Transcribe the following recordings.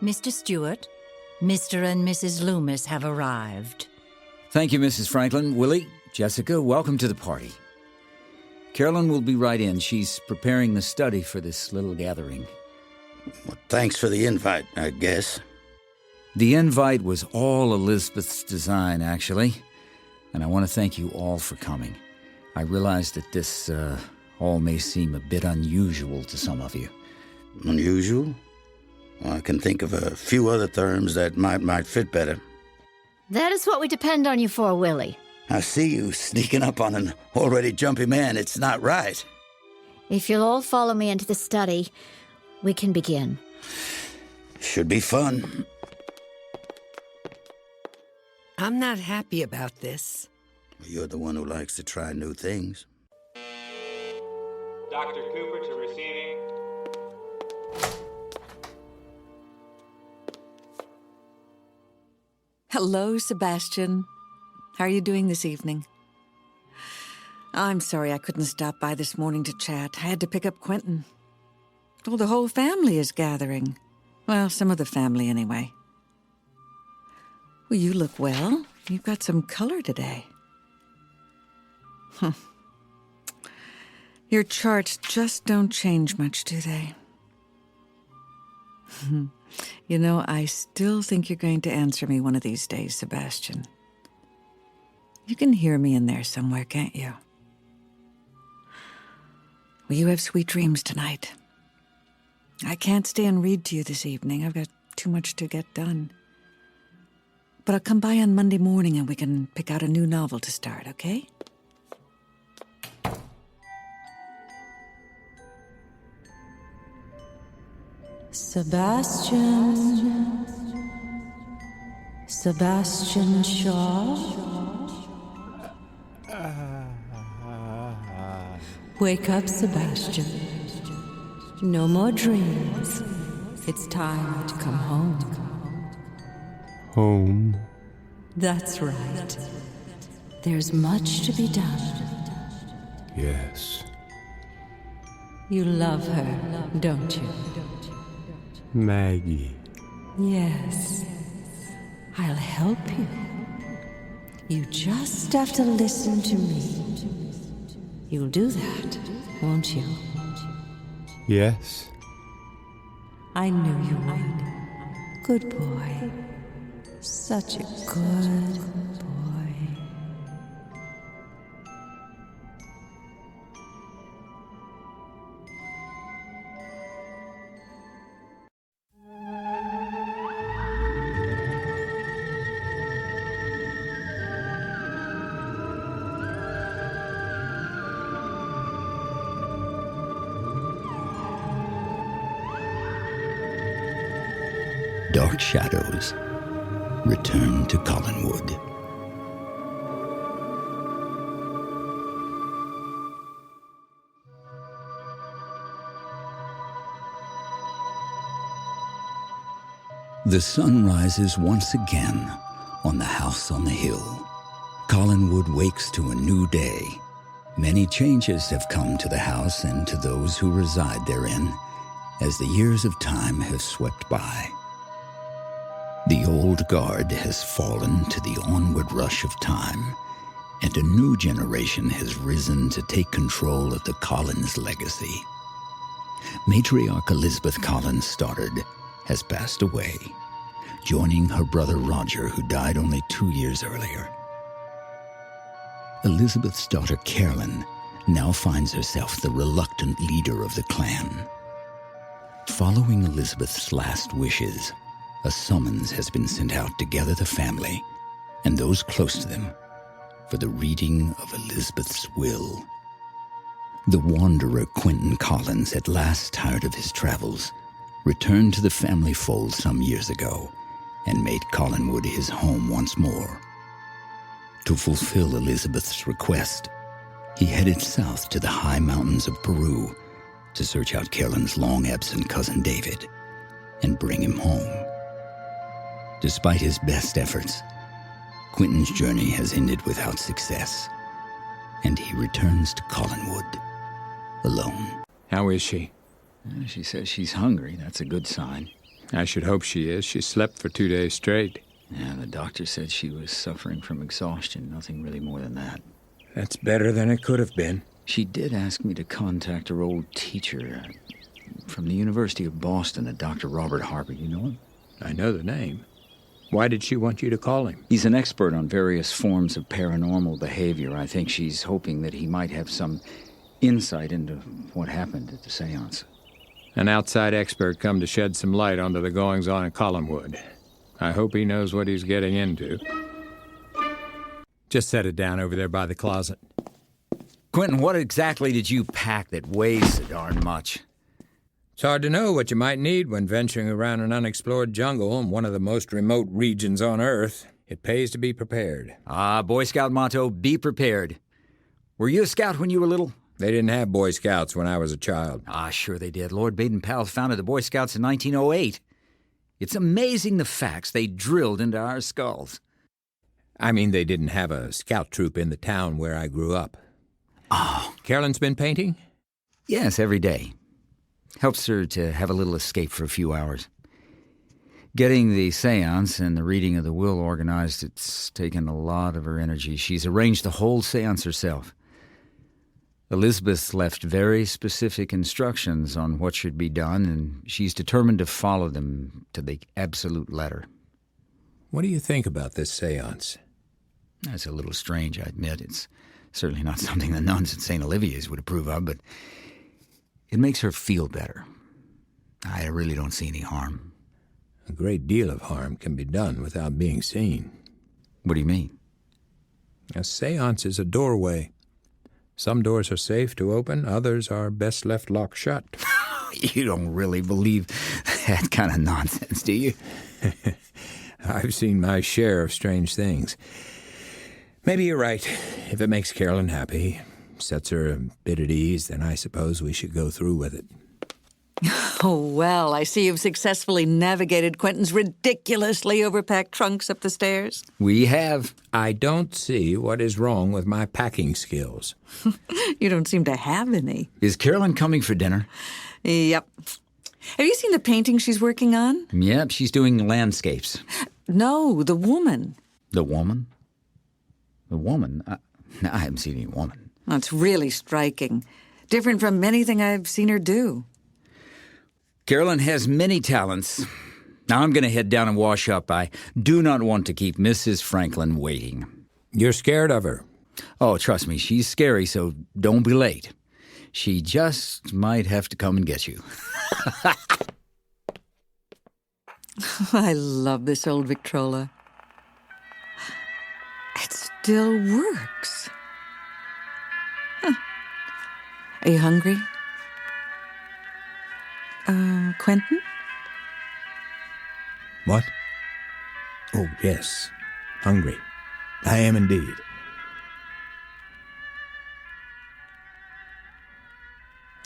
Mr. Stewart, Mr. and Mrs. Loomis have arrived. Thank you, Mrs. Franklin. Willie, Jessica, welcome to the party. Carolyn will be right in. She's preparing the study for this little gathering. Well, thanks for the invite, I guess. The invite was all Elizabeth's design, actually. And I want to thank you all for coming. I realize that this all may seem a bit unusual to some of you. Unusual? Well, I can think of a few other terms that might fit better. That is what we depend on you for, Willie. I see you sneaking up on an already jumpy man. It's not right. If you'll all follow me into the study, we can begin. Should be fun. I'm not happy about this. You're the one who likes to try new things. Dr. Cooper to receiving. Hello, Sebastian. How are you doing this evening? I'm sorry I couldn't stop by this morning to chat. I had to pick up Quentin. Well, the whole family is gathering. Well, some of the family, anyway. Well, you look well. You've got some color today. Your charts just don't change much, do they? You know, I still think you're going to answer me one of these days, Sebastian. You can hear me in there somewhere, can't you? Well, you have sweet dreams tonight. I can't stay and read to you this evening. I've got too much to get done. But I'll come by on Monday morning and we can pick out a new novel to start, okay? Sebastian. Sebastian Shaw. Wake up, Sebastian. No more dreams. It's time to come home. Home? That's right. There's much to be done. Yes. You love her, don't you? Maggie. Yes. I'll help you. You just have to listen to me. You'll do that, won't you? Yes. I knew you would. Good boy. Such a good boy. Dark shadows return to Collinswood. The sun rises once again on the house on the hill. Collinswood wakes to a new day. Many changes have come to the house and to those who reside therein, as the years of time have swept by. The old guard has fallen to the onward rush of time, and a new generation has risen to take control of the Collins legacy. Matriarch Elizabeth Collins Stoddard has passed away, joining her brother Roger, who died only 2 years earlier. Elizabeth's daughter Carolyn now finds herself the reluctant leader of the clan. Following Elizabeth's last wishes, a summons has been sent out to gather the family and those close to them for the reading of Elizabeth's will. The wanderer Quentin Collins, at last tired of his travels, returned to the family fold some years ago and made Collinswood his home once more. To fulfill Elizabeth's request, he headed south to the high mountains of Peru to search out Carolyn's long-absent cousin David and bring him home. Despite his best efforts, Quentin's journey has ended without success, and he returns to Collinswood alone. How is she? She says she's hungry. That's a good sign. I should hope she is. She slept for 2 days straight. Yeah, the doctor said she was suffering from exhaustion, nothing really more than that. That's better than it could have been. She did ask me to contact her old teacher from the University of Boston, a Dr. Robert Harper. You know him? I know the name. Why did she want you to call him? He's an expert on various forms of paranormal behavior. I think she's hoping that he might have some insight into what happened at the seance. An outside expert come to shed some light onto the goings-on at Collinswood. I hope he knows what he's getting into. Just set it down over there by the closet. Quentin, what exactly did you pack that weighs so darn much? It's hard to know what you might need when venturing around an unexplored jungle in one of the most remote regions on Earth. It pays to be prepared. Boy Scout motto, be prepared. Were you a scout when you were little? They didn't have Boy Scouts when I was a child. Sure they did. Lord Baden-Powell founded the Boy Scouts in 1908. It's amazing the facts they drilled into our skulls. I mean, they didn't have a scout troop in the town where I grew up. Oh. Carolyn's been painting? Yes, every day. Helps her to have a little escape for a few hours. Getting the seance and the reading of the will organized, it's taken a lot of her energy. She's arranged the whole seance herself. Elizabeth left very specific instructions on what should be done, and she's determined to follow them to the absolute letter. What do you think about this seance? That's a little strange, I admit. It's certainly not something the nuns at St. Olivier's would approve of, but it makes her feel better. I really don't see any harm. A great deal of harm can be done without being seen. What do you mean? A seance is a doorway. Some doors are safe to open, others are best left locked shut. You don't really believe that kind of nonsense, do you? I've seen my share of strange things. Maybe you're right. If it makes Carolyn happy, sets her a bit at ease, then I suppose we should go through with it. Oh, well, I see you've successfully navigated Quentin's ridiculously overpacked trunks up the stairs. We have. I don't see what is wrong with my packing skills. You don't seem to have any. Is Carolyn coming for dinner? Yep. Have you seen the painting she's working on? Yep, she's doing landscapes. No, the woman. The woman? The woman? I haven't seen any woman. That's really striking. Different from anything I've seen her do. Carolyn has many talents. Now I'm going to head down and wash up. I do not want to keep Mrs. Franklin waiting. You're scared of her? Oh, trust me, she's scary, so don't be late. She just might have to come and get you. I love this old Victrola. It still works. Huh. Are you hungry? Quentin? What? Oh, yes. Hungry. I am indeed.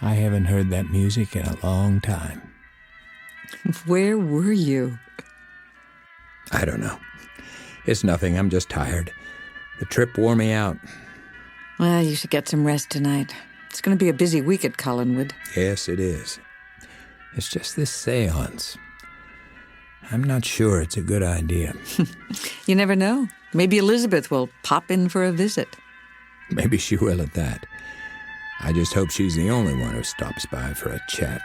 I haven't heard that music in a long time. Where were you? I don't know. It's nothing. I'm just tired. The trip wore me out. Well, you should get some rest tonight. It's going to be a busy week at Collinwood. Yes, it is. It's just this seance. I'm not sure it's a good idea. You never know. Maybe Elizabeth will pop in for a visit. Maybe she will at that. I just hope she's the only one who stops by for a chat.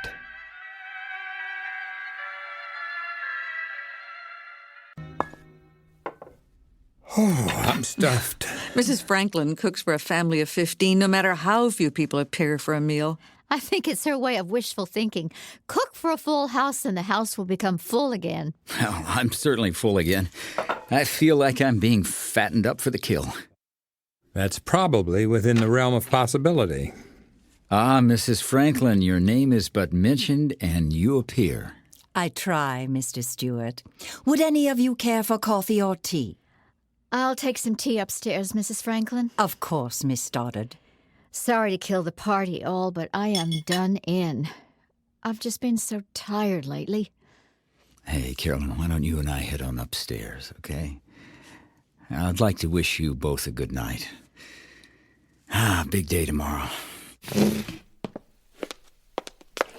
Oh, I'm stuffed. Mrs. Franklin cooks for a family of 15, no matter how few people appear for a meal. I think it's her way of wishful thinking. Cook for a full house and the house will become full again. Well, I'm certainly full again. I feel like I'm being fattened up for the kill. That's probably within the realm of possibility. Mrs. Franklin, your name is but mentioned and you appear. I try, Mr. Stewart. Would any of you care for coffee or tea? I'll take some tea upstairs, Mrs. Franklin. Of course, Miss Stoddard. Sorry to kill the party all, but I am done in. I've just been so tired lately. Hey, Carolyn, why don't you and I head on upstairs, okay? I'd like to wish you both a good night. Big day tomorrow.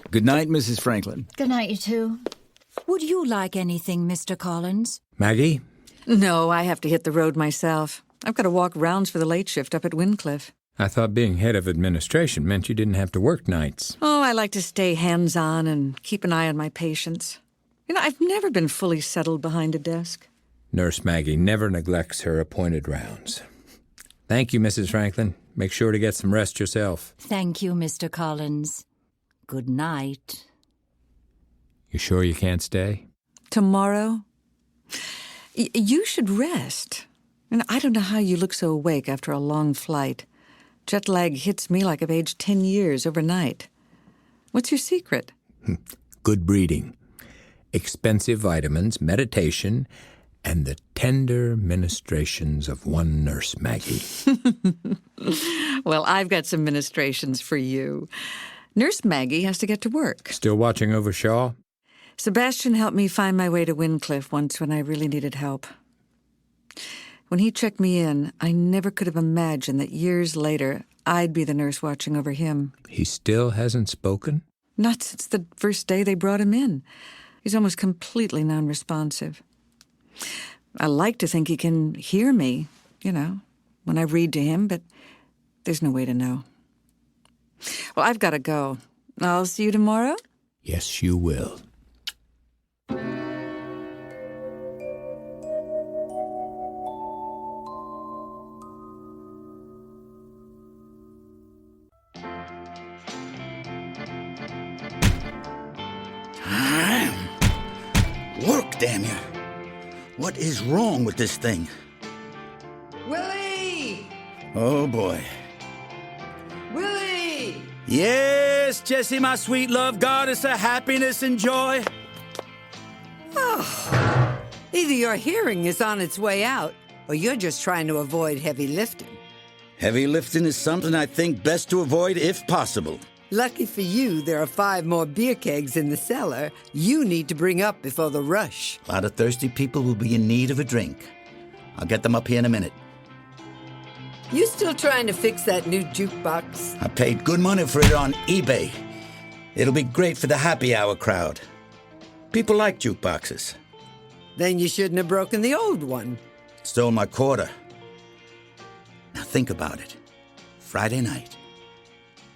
Good night, Mrs. Franklin. Good night, you two. Would you like anything, Mr. Collins? Maggie? No, I have to hit the road myself. I've got to walk rounds for the late shift up at Wyncliffe. I thought being head of administration meant you didn't have to work nights. Oh, I like to stay hands-on and keep an eye on my patients. I've never been fully settled behind a desk. Nurse Maggie never neglects her appointed rounds. Thank you, Mrs. Franklin. Make sure to get some rest yourself. Thank you, Mr. Collins. Good night. You sure you can't stay? Tomorrow? You should rest. I don't know how you look so awake after a long flight. Jet lag hits me like I've aged 10 years overnight. What's your secret? Good breeding, expensive vitamins, meditation, and the tender ministrations of one Nurse Maggie. Well, I've got some ministrations for you. Nurse Maggie has to get to work. Still watching over Shaw? Sebastian helped me find my way to Wyncliffe once when I really needed help. When he checked me in, I never could have imagined that years later I'd be the nurse watching over him. He still hasn't spoken? Not since the first day they brought him in. He's almost completely non-responsive. I like to think he can hear me, when I read to him, but there's no way to know. Well, I've got to go. I'll see you tomorrow? Yes, you will. Work, damn you. What is wrong with this thing? Willie! Oh, boy. Willie! Yes, Jessie, my sweet love, goddess of happiness and joy. Oh, either your hearing is on its way out, or you're just trying to avoid heavy lifting. Heavy lifting is something I think best to avoid if possible. Lucky for you, there are 5 more beer kegs in the cellar you need to bring up before the rush. A lot of thirsty people will be in need of a drink. I'll get them up here in a minute. You still trying to fix that new jukebox? I paid good money for it on eBay. It'll be great for the happy hour crowd. People like jukeboxes. Then you shouldn't have broken the old one. Stole my quarter. Now think about it. Friday night.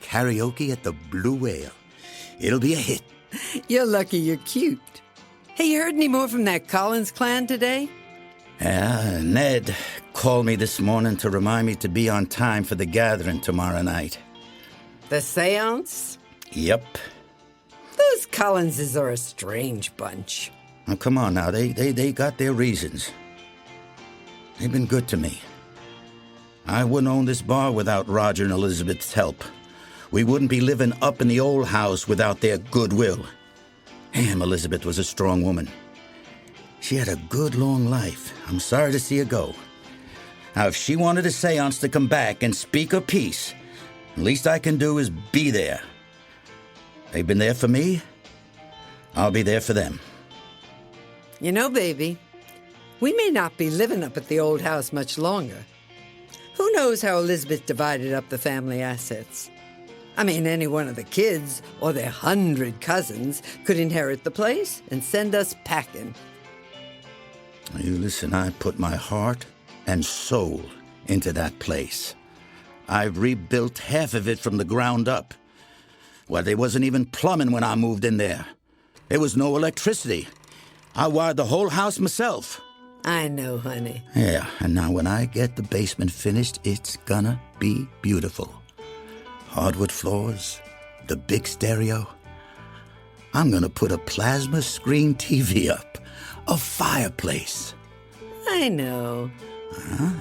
Karaoke at the Blue Whale. It'll be a hit. You're lucky you're cute. Hey, you heard any more from that Collins clan today? Yeah, Ned called me this morning to remind me to be on time for the gathering tomorrow night. The seance? Yep. Those Collinses are a strange bunch. Oh, come on now, they got their reasons. They've been good to me. I wouldn't own this bar without Roger and Elizabeth's help. We wouldn't be living up in the old house without their goodwill. Damn, Elizabeth was a strong woman. She had a good, long life. I'm sorry to see her go. Now, if she wanted a seance to come back and speak her piece, the least I can do is be there. They've been there for me. I'll be there for them. You know, baby, we may not be living up at the old house much longer. Who knows how Elizabeth divided up the family assets? I mean, any one of the kids or their 100 cousins could inherit the place and send us packing. You listen, I put my heart and soul into that place. I've rebuilt half of it from the ground up. Well, there wasn't even plumbing when I moved in there. There was no electricity. I wired the whole house myself. I know, honey. Yeah, and now when I get the basement finished, it's gonna be beautiful. Hardwood floors, the big stereo. I'm gonna put a plasma screen TV up, a fireplace. I know.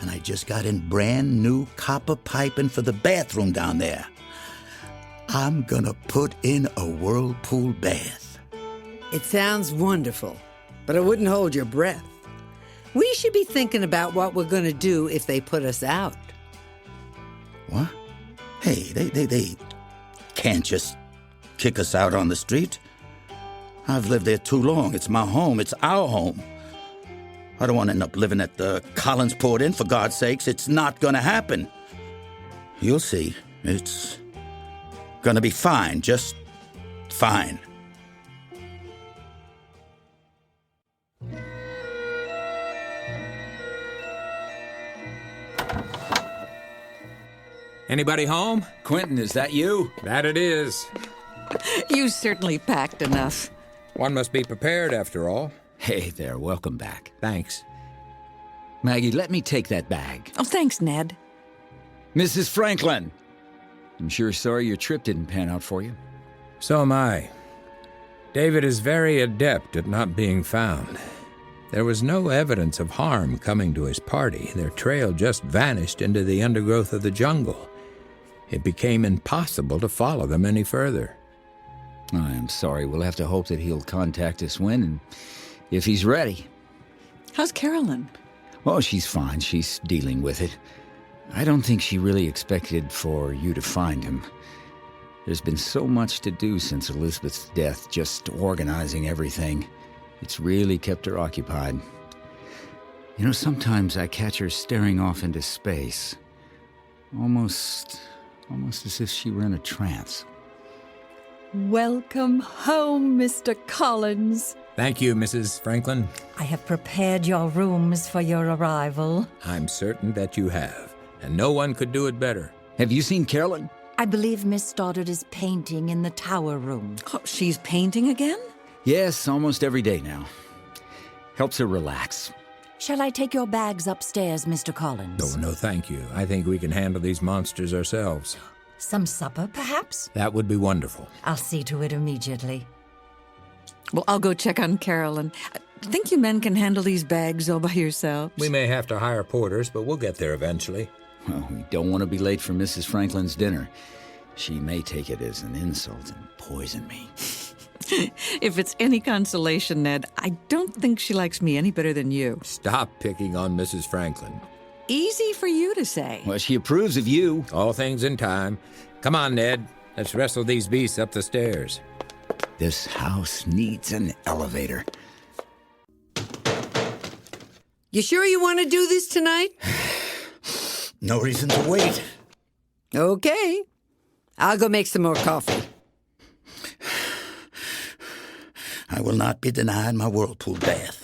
And I just got in brand new copper piping for the bathroom down there. I'm gonna put in a whirlpool bath. It sounds wonderful, but I wouldn't hold your breath. We should be thinking about what we're gonna do if they put us out. What? Hey, they can't just kick us out on the street. I've lived there too long. It's my home. It's our home. I don't want to end up living at the Collinsport Inn, for God's sakes. It's not going to happen. You'll see. It's going to be fine. Just fine. Anybody home? Quentin, is that you? That it is. You certainly packed enough. One must be prepared, after all. Hey there, welcome back. Thanks. Maggie, let me take that bag. Oh, thanks, Ned. Mrs. Franklin! I'm sure sorry your trip didn't pan out for you. So am I. David is very adept at not being found. There was no evidence of harm coming to his party. Their trail just vanished into the undergrowth of the jungle. It became impossible to follow them any further. I am sorry. We'll have to hope that he'll contact us when and if he's ready. How's Carolyn? Oh, she's fine. She's dealing with it. I don't think she really expected for you to find him. There's been so much to do since Elizabeth's death, just organizing everything. It's really kept her occupied. You know, sometimes I catch her staring off into space. Almost as if she were in a trance. Welcome home, Mr. Collins. Thank you, Mrs. Franklin. I have prepared your rooms for your arrival. I'm certain that you have, and no one could do it better. Have you seen Carolyn? I believe Miss Stoddard is painting in the tower room. Oh, she's painting again? Yes, almost every day now. Helps her relax. Shall I take your bags upstairs, Mr. Collins? Oh, no, thank you. I think we can handle these monsters ourselves. Some supper, perhaps? That would be wonderful. I'll see to it immediately. Well, I'll go check on Carolyn. Think you men can handle these bags all by yourselves? We may have to hire porters, but we'll get there eventually. Well, we don't want to be late for Mrs. Franklin's dinner. She may take it as an insult and poison me. If it's any consolation, Ned, I don't think she likes me any better than you. Stop picking on Mrs. Franklin. Easy for you to say. Well, she approves of you. All things in time. Come on, Ned. Let's wrestle these beasts up the stairs. This house needs an elevator. You sure you want to do this tonight? No reason to wait. Okay. I'll go make some more coffee. I will not be denied my whirlpool bath.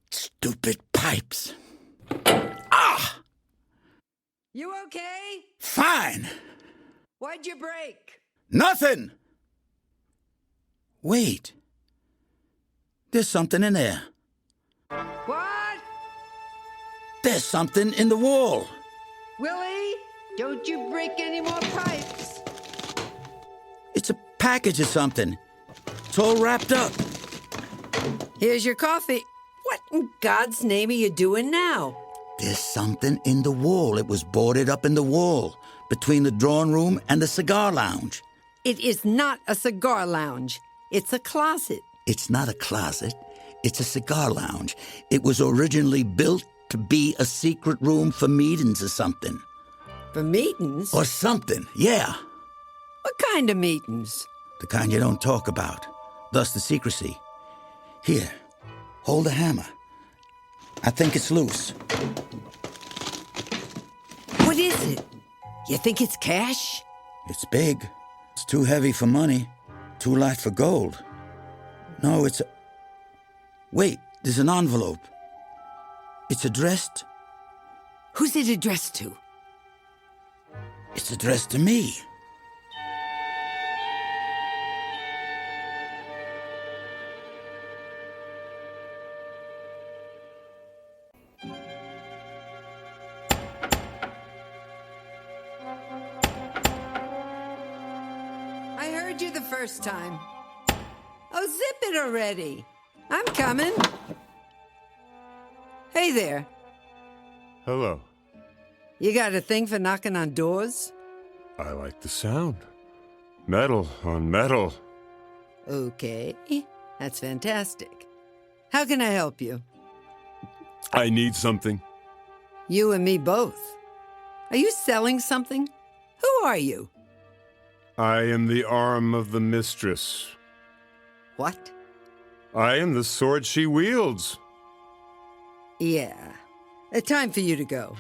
Stupid pipes. Ah! You okay? Fine. Why'd you break? Nothing. Wait. There's something in there. What? There's something in the wall. Willie, don't you break any more pipes. It's a package or something. It's all wrapped up. Here's your coffee. What in God's name are you doing now? There's something in the wall. It was boarded up in the wall between the drawing room and the cigar lounge. It is not a cigar lounge. It's a closet. It's not a closet. It's a cigar lounge. It was originally built to be a secret room for meetings or something. For meetings? Or something, yeah. What kind of meetings? The kind you don't talk about. Thus the secrecy. Here, hold the hammer. I think it's loose. What is it? You think it's cash? It's big. It's too heavy for money. Too light for gold. No, it's a... Wait, there's an envelope. It's addressed... Who's it addressed to? It's addressed to me. I heard you the first time. Oh, zip it already. I'm coming. Hey there. Hello. You got a thing for knocking on doors? I like the sound. Metal on metal. Okay, that's fantastic. How can I help you? I need something. You and me both. Are you selling something? Who are you? I am the arm of the mistress. What? I am the sword she wields. Yeah. Time for you to go.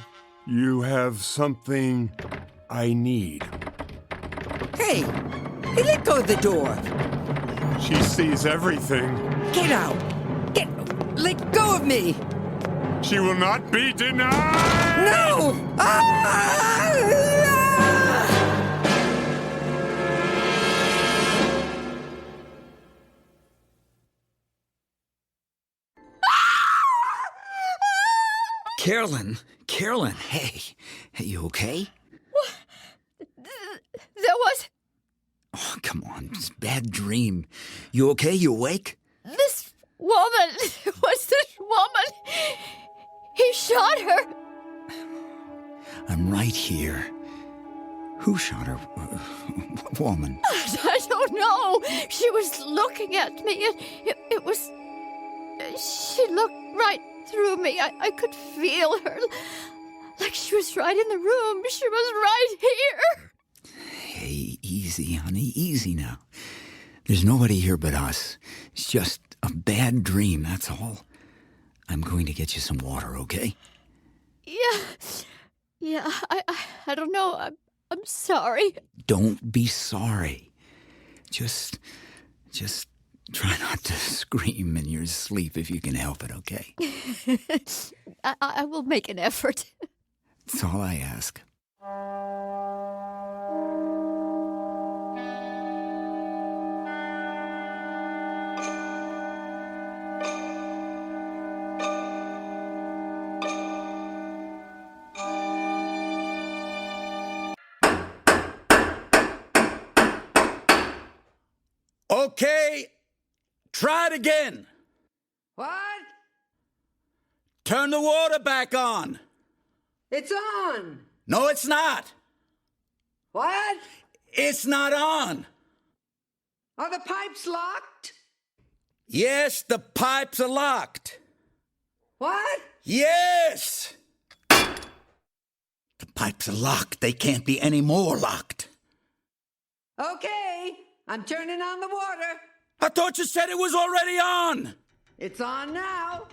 You have something I need. Hey, let go of the door. She sees everything. Get out. Let go of me. She will not be denied! No! Carolyn, hey, you okay? There was Oh, come on, it's a bad dream. You okay? You awake? this woman. It was this woman. He shot her. I'm right here. Who shot her? What woman? I don't know. She was looking at me. It was. She looked right through me. I could feel her. Like she was right in the room. She was right here. Hey, easy, honey, easy now. There's nobody here but us. It's just a bad dream, that's all. I'm going to get you some water, okay? Yeah, I don't know. I'm sorry. Don't be sorry. Just try not to scream in your sleep if you can help it, okay? I will make an effort. That's all I ask. Okay, try it again. What? Turn the water back on. It's on. No, it's not. What? It's not on. Are the pipes locked? Yes, the pipes are locked. What? Yes! The pipes are locked. They can't be any more locked. Okay, I'm turning on the water. I thought you said it was already on. It's on now.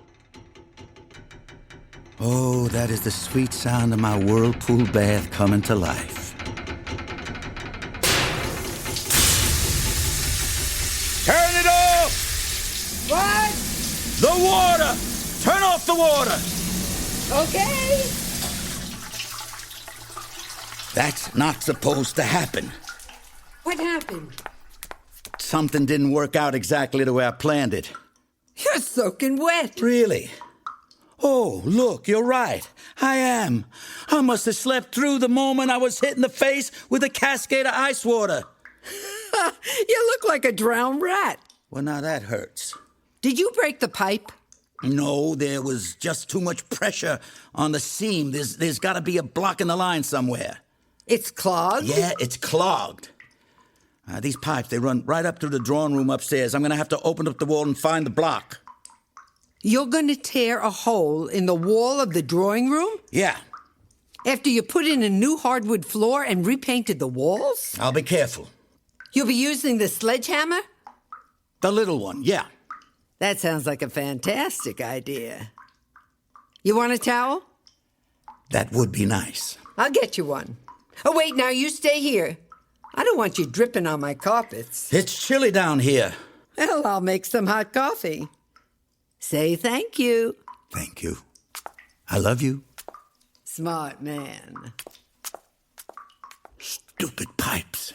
Oh, that is the sweet sound of my whirlpool bath coming to life. Turn it off! What? The water! Turn off the water! Okay. That's not supposed to happen. What happened? Something didn't work out exactly the way I planned it. You're soaking wet. Really? Oh, look, you're right. I am. I must have slept through the moment I was hit in the face with a cascade of ice water. You look like a drowned rat. Well, now that hurts. Did you break the pipe? No, there was just too much pressure on the seam. There's got to be a block in the line somewhere. It's clogged? Yeah, it's clogged. These pipes, they run right up to the drawing room upstairs. I'm going to have to open up the wall and find the block. You're going to tear a hole in the wall of the drawing room? Yeah. After you put in a new hardwood floor and repainted the walls? I'll be careful. You'll be using the sledgehammer? The little one, yeah. That sounds like a fantastic idea. You want a towel? That would be nice. I'll get you one. Oh, wait, now you stay here. I don't want you dripping on my carpets. It's chilly down here. Well, I'll make some hot coffee. Say thank you. Thank you. I love you. Smart man. Stupid pipes.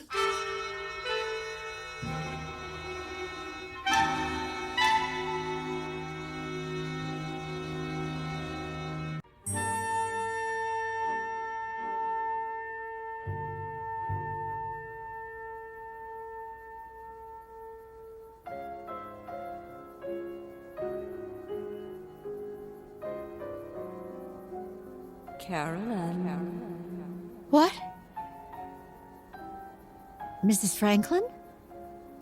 Carolyn. What? Mrs. Franklin?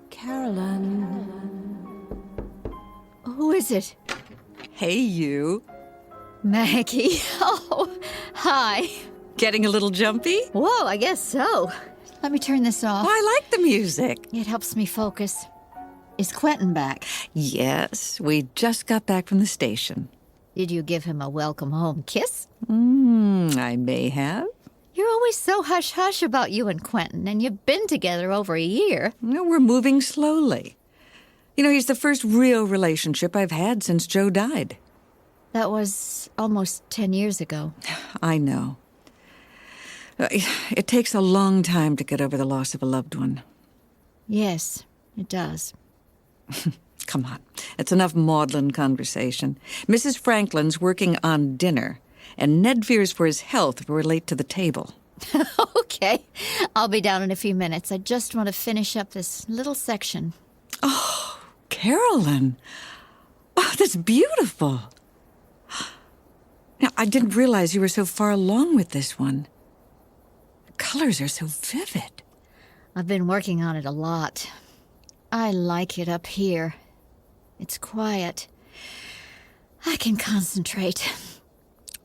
Carolyn. Who is it? Hey, you. Maggie. Oh, hi. Getting a little jumpy? Whoa, I guess so. Let me turn this off. Oh, I like the music. It helps me focus. Is Quentin back? Yes, we just got back from the station. Did you give him a welcome home kiss? I may have. You're always so hush-hush about you and Quentin, and you've been together over a year. No, we're moving slowly. You know, he's the first real relationship I've had since Joe died. That was almost 10 years ago. I know. It takes a long time to get over the loss of a loved one. Yes, it does. Come on. It's enough maudlin conversation. Mrs. Franklin's working on dinner, and Ned fears for his health if we're late to the table. Okay. I'll be down in a few minutes. I just want to finish up this little section. Oh, Carolyn. Oh, that's beautiful. Now, I didn't realize you were so far along with this one. The colors are so vivid. I've been working on it a lot. I like it up here. It's quiet. I can concentrate.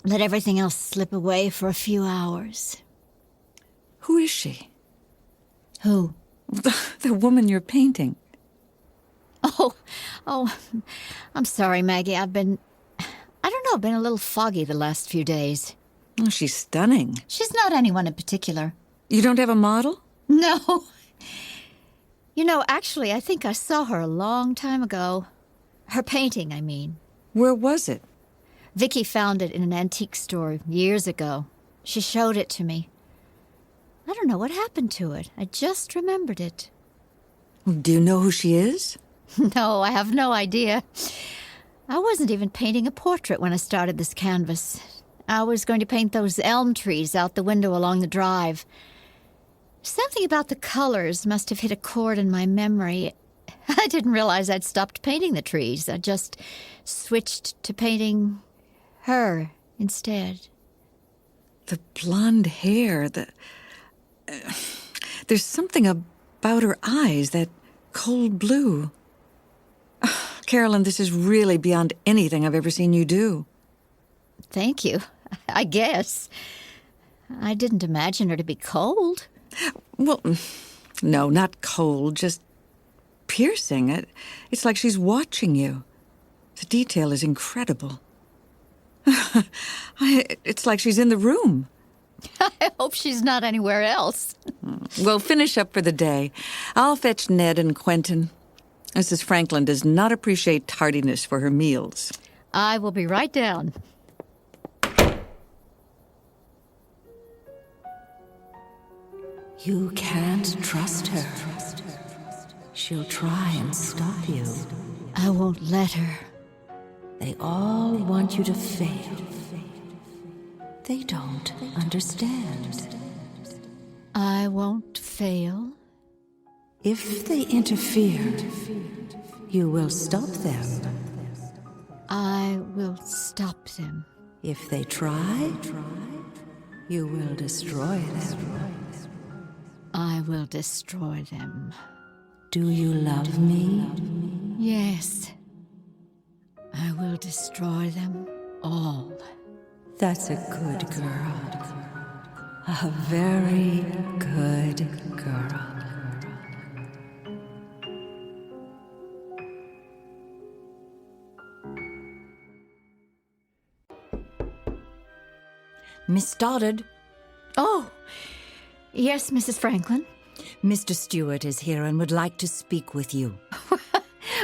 Let everything else slip away for a few hours. Who is she? Who? The woman you're painting. Oh, I'm sorry, Maggie. I've been a little foggy the last few days. Oh, she's stunning. She's not anyone in particular. You don't have a model? No. You know, actually, I think I saw her a long time ago. Her painting, I mean. Where was it? Vicky found it in an antique store years ago. She showed it to me. I don't know what happened to it. I just remembered it. Do you know who she is? No, I have no idea. I wasn't even painting a portrait when I started this canvas. I was going to paint those elm trees out the window along the drive. Something about the colors must have hit a chord in my memory. I didn't realize I'd stopped painting the trees. I just switched to painting her instead. The blonde hair, there's something about her eyes, that cold blue. Carolyn, this is really beyond anything I've ever seen you do. Thank you, I guess. I didn't imagine her to be cold. Well, no, not cold, just piercing. It's like she's watching you. The detail is incredible. It's like she's in the room. I hope she's not anywhere else. We'll finish up for the day. I'll fetch Ned and Quentin. Mrs. Franklin does not appreciate tardiness for her meals. I will be right down. You can't trust her. She'll try and stop you. I won't let her. They all want you to fail. They don't understand. I won't fail. If they interfere, you will stop them. I will stop them. If they try, you will destroy them. I will destroy them. Do you love me? Yes. I will destroy them all. That's a good girl. A very good girl. Miss Stoddard. Oh, yes, Mrs. Franklin. Mr. Stewart is here and would like to speak with you.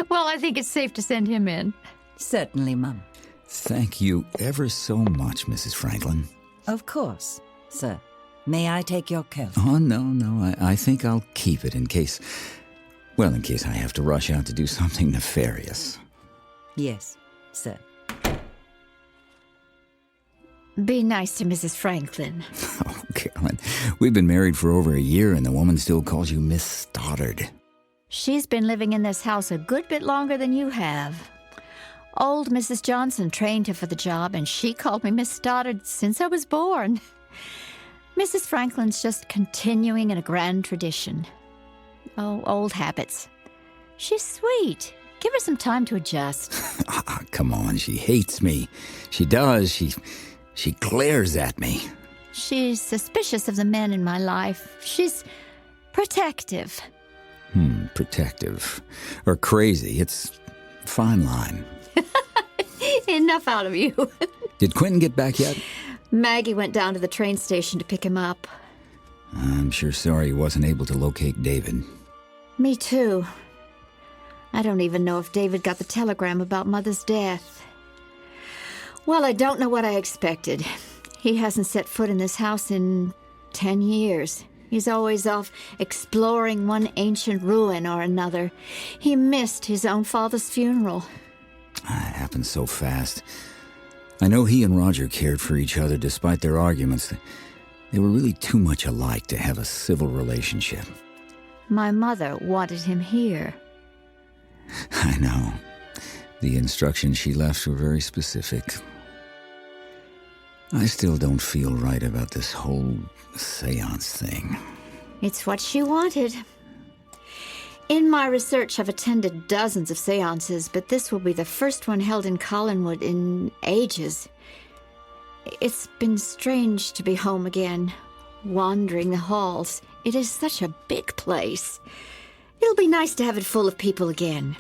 Well, I think it's safe to send him in. Certainly, Mum. Thank you ever so much, Mrs. Franklin. Of course, sir. May I take your coat? Oh, no, I think I'll keep it in case I have to rush out to do something nefarious. Yes, sir. Be nice to Mrs. Franklin. Oh, Carolyn, we've been married for over a year and the woman still calls you Miss Stoddard. She's been living in this house a good bit longer than you have. Old Mrs. Johnson trained her for the job, and she called me Miss Stoddard since I was born. Mrs. Franklin's just continuing in a grand tradition. Oh, old habits. She's sweet. Give her some time to adjust. Come on, she hates me. She does. She glares at me. She's suspicious of the men in my life. She's protective. Protective. Or crazy. It's a fine line. Enough out of you. Did Quentin get back yet? Maggie went down to the train station to pick him up. I'm sure sorry he wasn't able to locate David. Me too. I don't even know if David got the telegram about Mother's death. Well, I don't know what I expected. He hasn't set foot in this house in 10 years. He's always off exploring one ancient ruin or another. He missed his own father's funeral. It happened so fast. I know he and Roger cared for each other despite their arguments. They were really too much alike to have a civil relationship. My mother wanted him here. I know. The instructions she left were very specific. I still don't feel right about this whole seance thing. It's what she wanted. In my research, I've attended dozens of seances, but this will be the first one held in Collinswood in ages. It's been strange to be home again, wandering the halls. It is such a big place. It'll be nice to have it full of people again.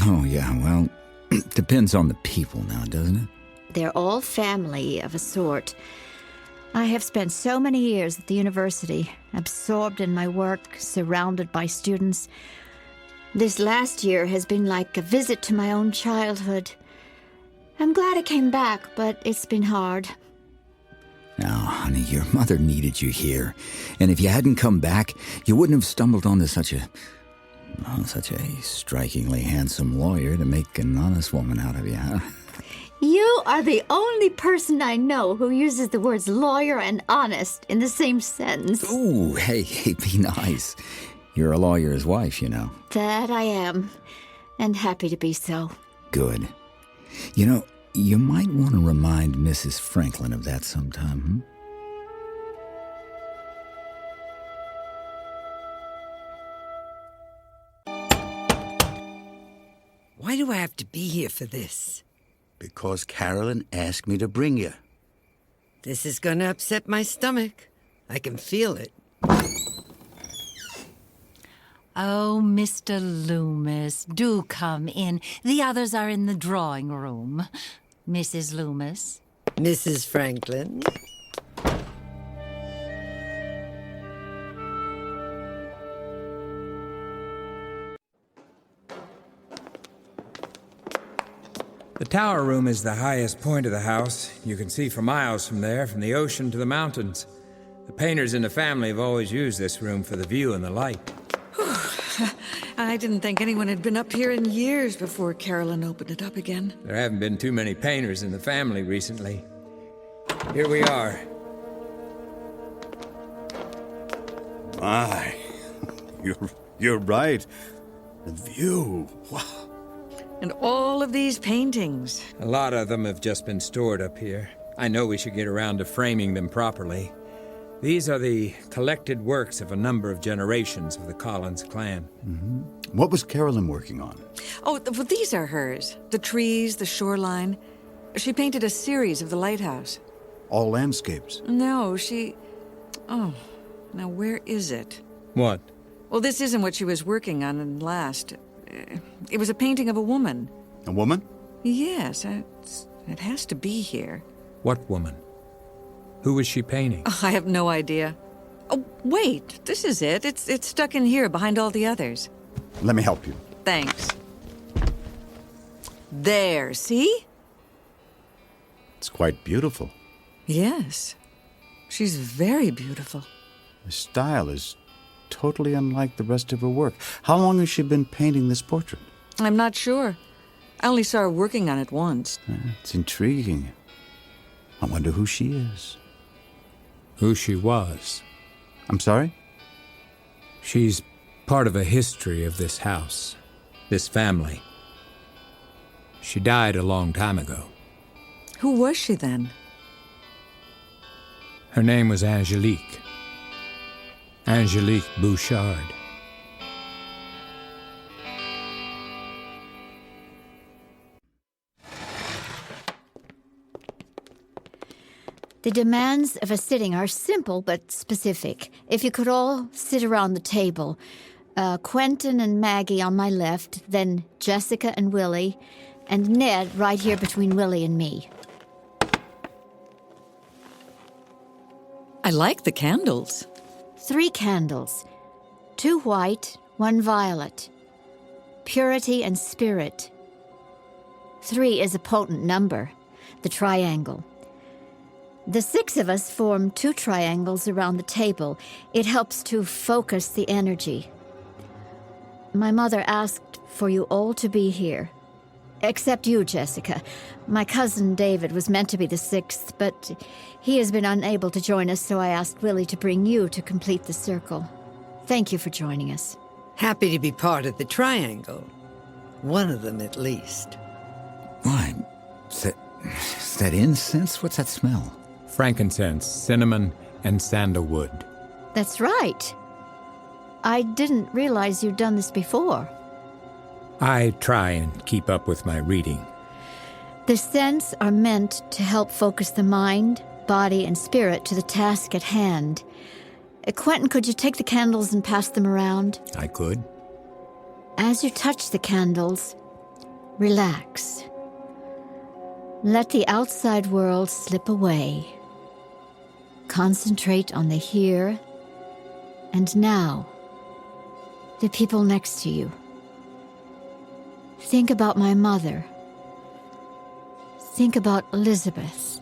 Oh, yeah, well, it depends on the people now, doesn't it? They're all family of a sort. I have spent so many years at the university, absorbed in my work, surrounded by students. This last year has been like a visit to my own childhood. I'm glad I came back, but it's been hard. Now, honey, your mother needed you here. And if you hadn't come back, you wouldn't have stumbled onto such a strikingly handsome lawyer to make an honest woman out of you, huh? You are the only person I know who uses the words lawyer and honest in the same sentence. Ooh, hey, be nice. You're a lawyer's wife, you know. That I am, and happy to be so. Good. You know, you might want to remind Mrs. Franklin of that sometime, Why do I have to be here for this? Because Carolyn asked me to bring you. This is gonna upset my stomach. I can feel it. Oh, Mr. Loomis, do come in. The others are in the drawing room. Mrs. Loomis? Mrs. Franklin? The tower room is the highest point of the house. You can see for miles from there, from the ocean to the mountains. The painters in the family have always used this room for the view and the light. I didn't think anyone had been up here in years before Carolyn opened it up again. There haven't been too many painters in the family recently. Here we are. My, you're right. The view, wow. And all of these paintings. A lot of them have just been stored up here. I know we should get around to framing them properly. These are the collected works of a number of generations of the Collins clan. Mm-hmm. What was Carolyn working on? Oh, well, these are hers. The trees, the shoreline. She painted a series of the lighthouse. All landscapes? No, she... Oh, now where is it? What? Well, this isn't what she was working on in last. It was a painting of a woman. A woman? Yes, it has to be here. What woman? Who was she painting? Oh, I have no idea. Oh, wait, this is it. It's stuck in here behind all the others. Let me help you. Thanks. There, see? It's quite beautiful. Yes. She's very beautiful. The style is totally unlike the rest of her work. How long has she been painting this portrait? I'm not sure. I only saw her working on it once. It's intriguing. I wonder who she is. Who she was. I'm sorry? She's part of a history of this house, this family. She died a long time ago. Who was she then? Her name was Angelique. Angelique Bouchard. The demands of a sitting are simple but specific. If you could all sit around the table, Quentin and Maggie on my left, then Jessica and Willie, and Ned right here between Willie and me. I like the candles. 3 candles. 2 white, 1 violet. Purity and spirit. 3 is a potent number. the triangle. The 6 of us form 2 triangles around the table. It helps to focus the energy. My mother asked for you all to be here. Except you, Jessica. My cousin David was meant to be the 6th, but he has been unable to join us, so I asked Willie to bring you to complete the circle. Thank you for joining us. Happy to be part of the triangle. One of them, at least. Why? Is that incense? What's that smell? Frankincense, cinnamon, and sandalwood. That's right. I didn't realize you'd done this before. I try and keep up with my reading. The scents are meant to help focus the mind, body, and spirit to the task at hand. Quentin, could you take the candles and pass them around? I could. As you touch the candles, relax. Let the outside world slip away. Concentrate on the here and now, the people next to you. Think about my mother. Think about Elizabeth.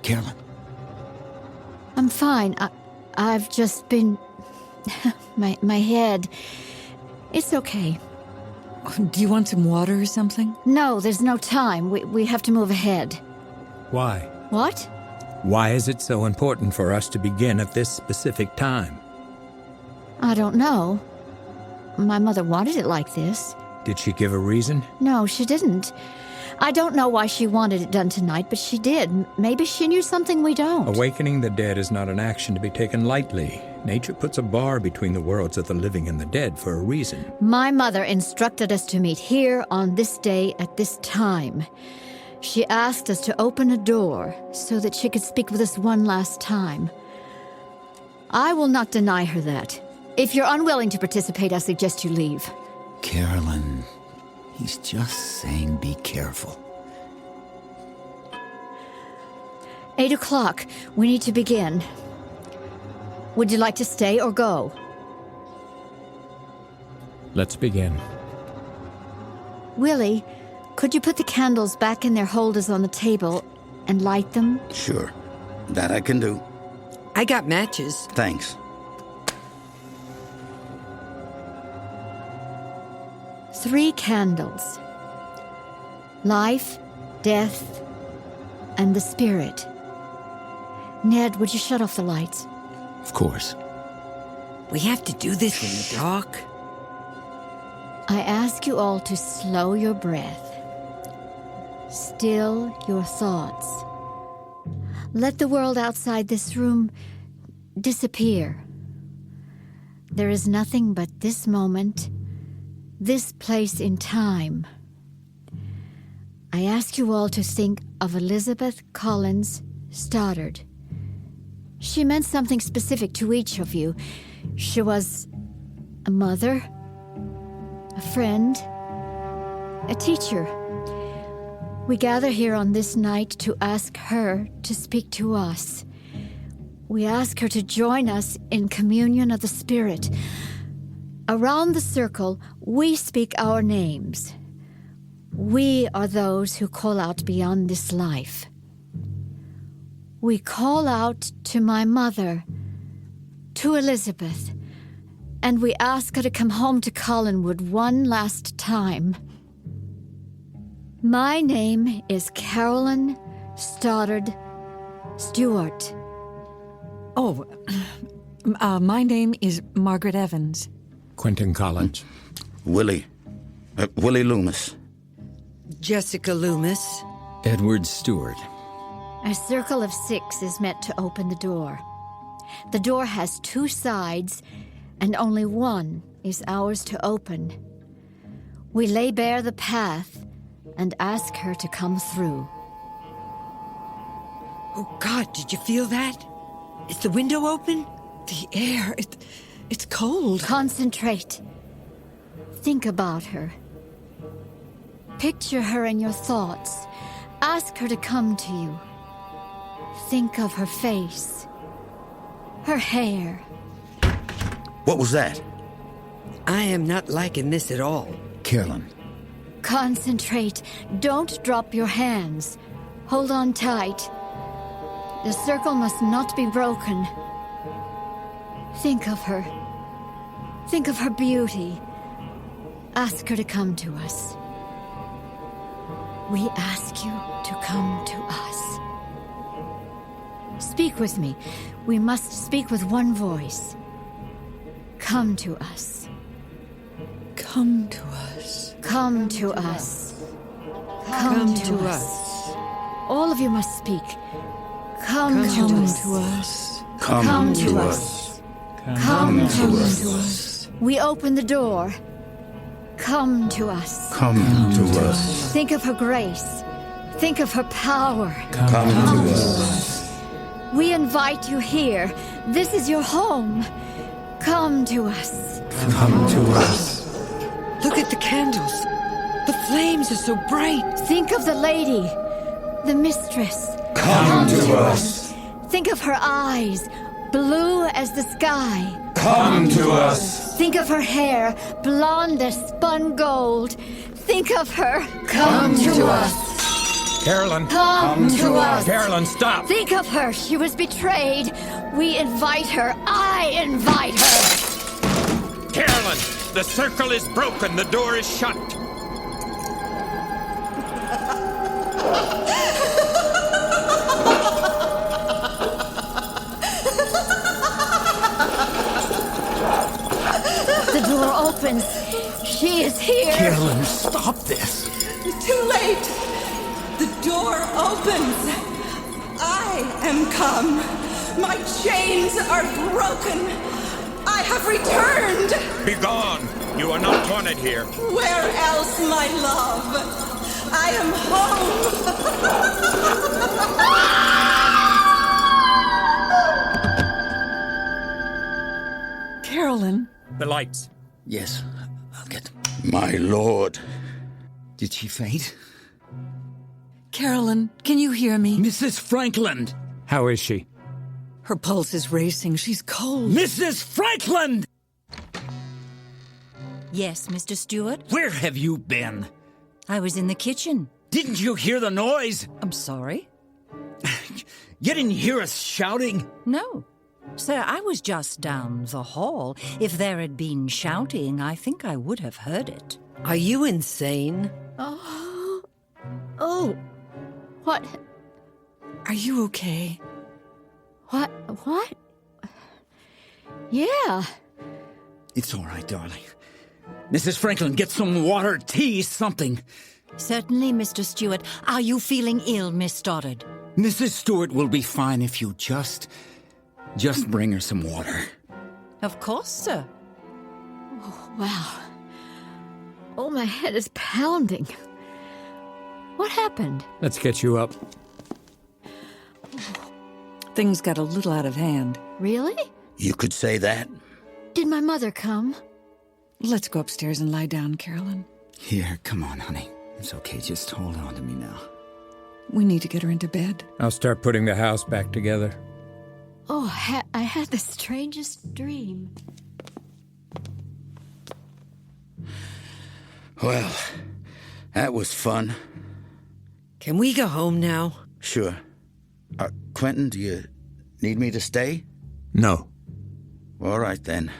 Carolyn. I'm fine. I've just been... my head... It's okay. Do you want some water or something? No, there's no time. We have to move ahead. Why? What? Why is it so important for us to begin at this specific time? I don't know. My mother wanted it like this. Did she give a reason? No, she didn't. I don't know why she wanted it done tonight, but she did. Maybe she knew something we don't. Awakening the dead is not an action to be taken lightly. Nature puts a bar between the worlds of the living and the dead for a reason. My mother instructed us to meet here on this day at this time. She asked us to open a door so that she could speak with us one last time. I will not deny her that. If you're unwilling to participate, I suggest you leave. Carolyn, he's just saying be careful. 8 o'clock. We need to begin. Would you like to stay or go? Let's begin. Willie, could you put the candles back in their holders on the table and light them? Sure. That I can do. I got matches. Thanks. Three candles. Life, death, and the spirit. Ned, would you shut off the lights? Of course. We have to do this in the dark. I ask you all to slow your breath. Still your thoughts. Let the world outside this room disappear. There is nothing but this moment, this place in time. I ask you all to think of Elizabeth Collins Stoddard. She meant something specific to each of you. She was a mother, a friend, a teacher. We gather here on this night to ask her to speak to us. We ask her to join us in communion of the Spirit. Around the circle, we speak our names. We are those who call out beyond this life. We call out to my mother, to Elizabeth, and we ask her to come home to Collinswood one last time. My name is Carolyn Stoddard Stewart. Oh, my name is Margaret Evans. Quentin Collins. Willie Loomis. Jessica Loomis. Edward Stewart. A circle of 6 is meant to open the door. The door has 2 sides, and only one is ours to open. We lay bare the path and ask her to come through. Oh, God, did you feel that? Is the window open? The air, it's cold. Concentrate. Think about her. Picture her in your thoughts. Ask her to come to you. Think of her face, her hair. What was that? I am not liking this at all. Carolyn. Concentrate. Don't drop your hands. Hold on tight. The circle must not be broken. Think of her. Think of her beauty. Ask her to come to us. We ask you to come to us. Speak with me. We must speak with one voice. Come to us. Come to us. Come to us. Come to us. All of you must speak. Come to us. Come to us. Come to us. We open the door. Come to us. Come to us. Think of her grace. Think of her power. Come to us. We invite you here. This is your home. Come to us. Come to us. Look at the candles. The flames are so bright. Think of the lady, the mistress. Come to us. Think of her eyes, blue as the sky. Come to us. Think of her hair, blonde as spun gold. Think of her. Come to us. Carolyn! Come to us. Carolyn, stop! Think of her. She was betrayed. We invite her. I invite her. Carolyn! The circle is broken. The door is shut. The door opens. She is here. Carolyn, stop this. Too late. The door opens. I am come. My chains are broken. I have returned. Begone! You are not wanted here. Where else, my love? I am home. Carolyn. The lights. Yes, I'll get them. My lord. Did she faint? Carolyn, can you hear me? Mrs. Franklin! How is she? Her pulse is racing. She's cold. Mrs. Franklin! Yes, Mr. Stewart? Where have you been? I was in the kitchen. Didn't you hear the noise? I'm sorry? You didn't hear us shouting? No. Sir, I was just down the hall. If there had been shouting, I think I would have heard it. Are you insane? Oh. What? Are you okay? What? Yeah. It's all right, darling. Mrs. Franklin, get some water, tea, something. Certainly, Mr. Stewart. Are you feeling ill, Miss Stoddard? Mrs. Stewart will be fine if you just bring her some water. Of course, sir. Oh, wow. Oh, my head is pounding. What happened? Let's get you up. Things got a little out of hand. Really? You could say that. Did my mother come? Let's go upstairs and lie down, Carolyn. Here, come on, honey. It's okay, just hold on to me now. We need to get her into bed. I'll start putting the house back together. Oh, I had the strangest dream. Well, that was fun. Can we go home now? Sure. Quentin, do you need me to stay? No. All right, then.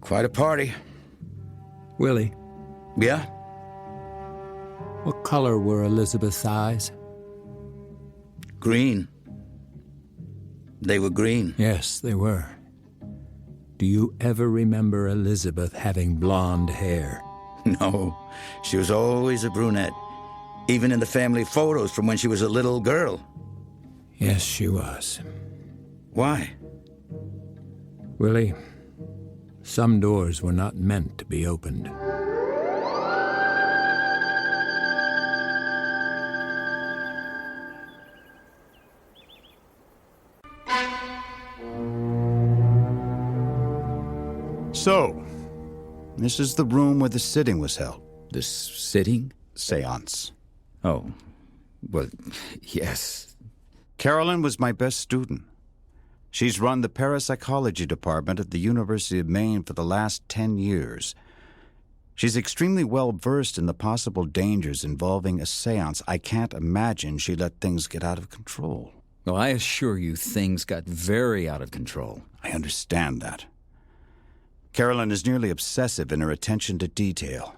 Quite a party. Willie, Yeah? what color were Elizabeth's eyes? Green. They were green. Yes, they were. Do you ever remember Elizabeth having blonde hair? No, she was always a brunette. Even in the family photos from when she was a little girl. Yes, she was. Why? Willie, some doors were not meant to be opened. So, this is the room where the sitting was held. The sitting? Seance. Oh, well, yes. Carolyn was my best student. She's run the parapsychology department at the University of Maine for the last 10 years. She's extremely well versed in the possible dangers involving a seance. I can't imagine she let things get out of control. Well, I assure you things got very out of control. I understand that. Carolyn is nearly obsessive in her attention to detail.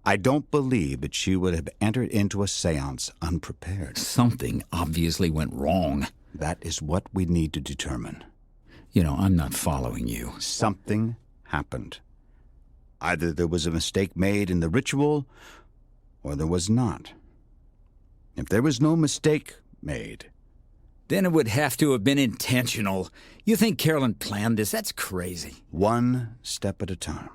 I don't believe that she would have entered into a seance unprepared. Something obviously went wrong. That is what we need to determine. You know, I'm not following you. Something happened. Either there was a mistake made in the ritual, or there was not. If there was no mistake made, then it would have to have been intentional. You think Carolyn planned this? That's crazy. One step at a time.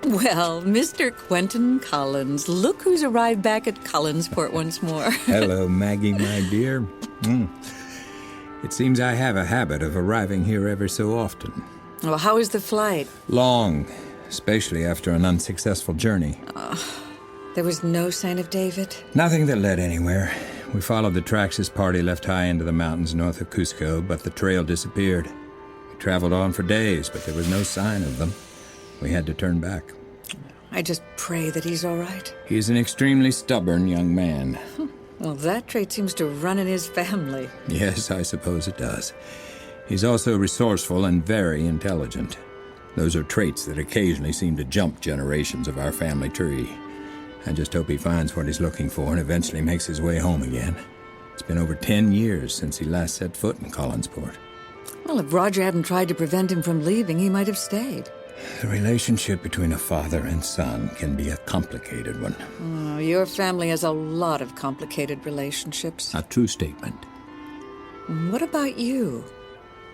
Well, Mr. Quentin Collins, look who's arrived back at Collinsport once more. Hello, Maggie, my dear. It seems I have a habit of arriving here ever so often. Well, how was the flight? Long, especially after an unsuccessful journey. There was no sign of David? Nothing that led anywhere. We followed the tracks his party left high into the mountains north of Cusco, but the trail disappeared. We traveled on for days, but there was no sign of them. We had to turn back. I just pray that he's all right. He's an extremely stubborn young man. Well, that trait seems to run in his family. Yes, I suppose it does. He's also resourceful and very intelligent. Those are traits that occasionally seem to jump generations of our family tree. I just hope he finds what he's looking for and eventually makes his way home again. It's been over 10 years since he last set foot in Collinsport. Well, if Roger hadn't tried to prevent him from leaving, he might have stayed. The relationship between a father and son can be a complicated one. Oh, your family has a lot of complicated relationships. A true statement. What about you?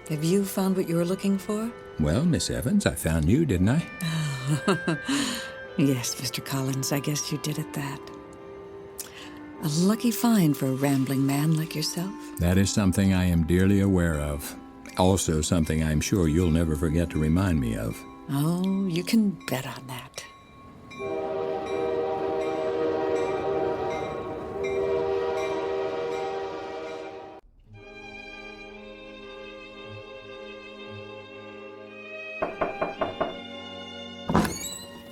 Have you found what you were looking for? Well, Miss Evans, I found you, didn't I? Yes, Mr. Collins, I guess you did at that. A lucky find for a rambling man like yourself. That is something I am dearly aware of. Also something I'm sure you'll never forget to remind me of. Oh, you can bet on that.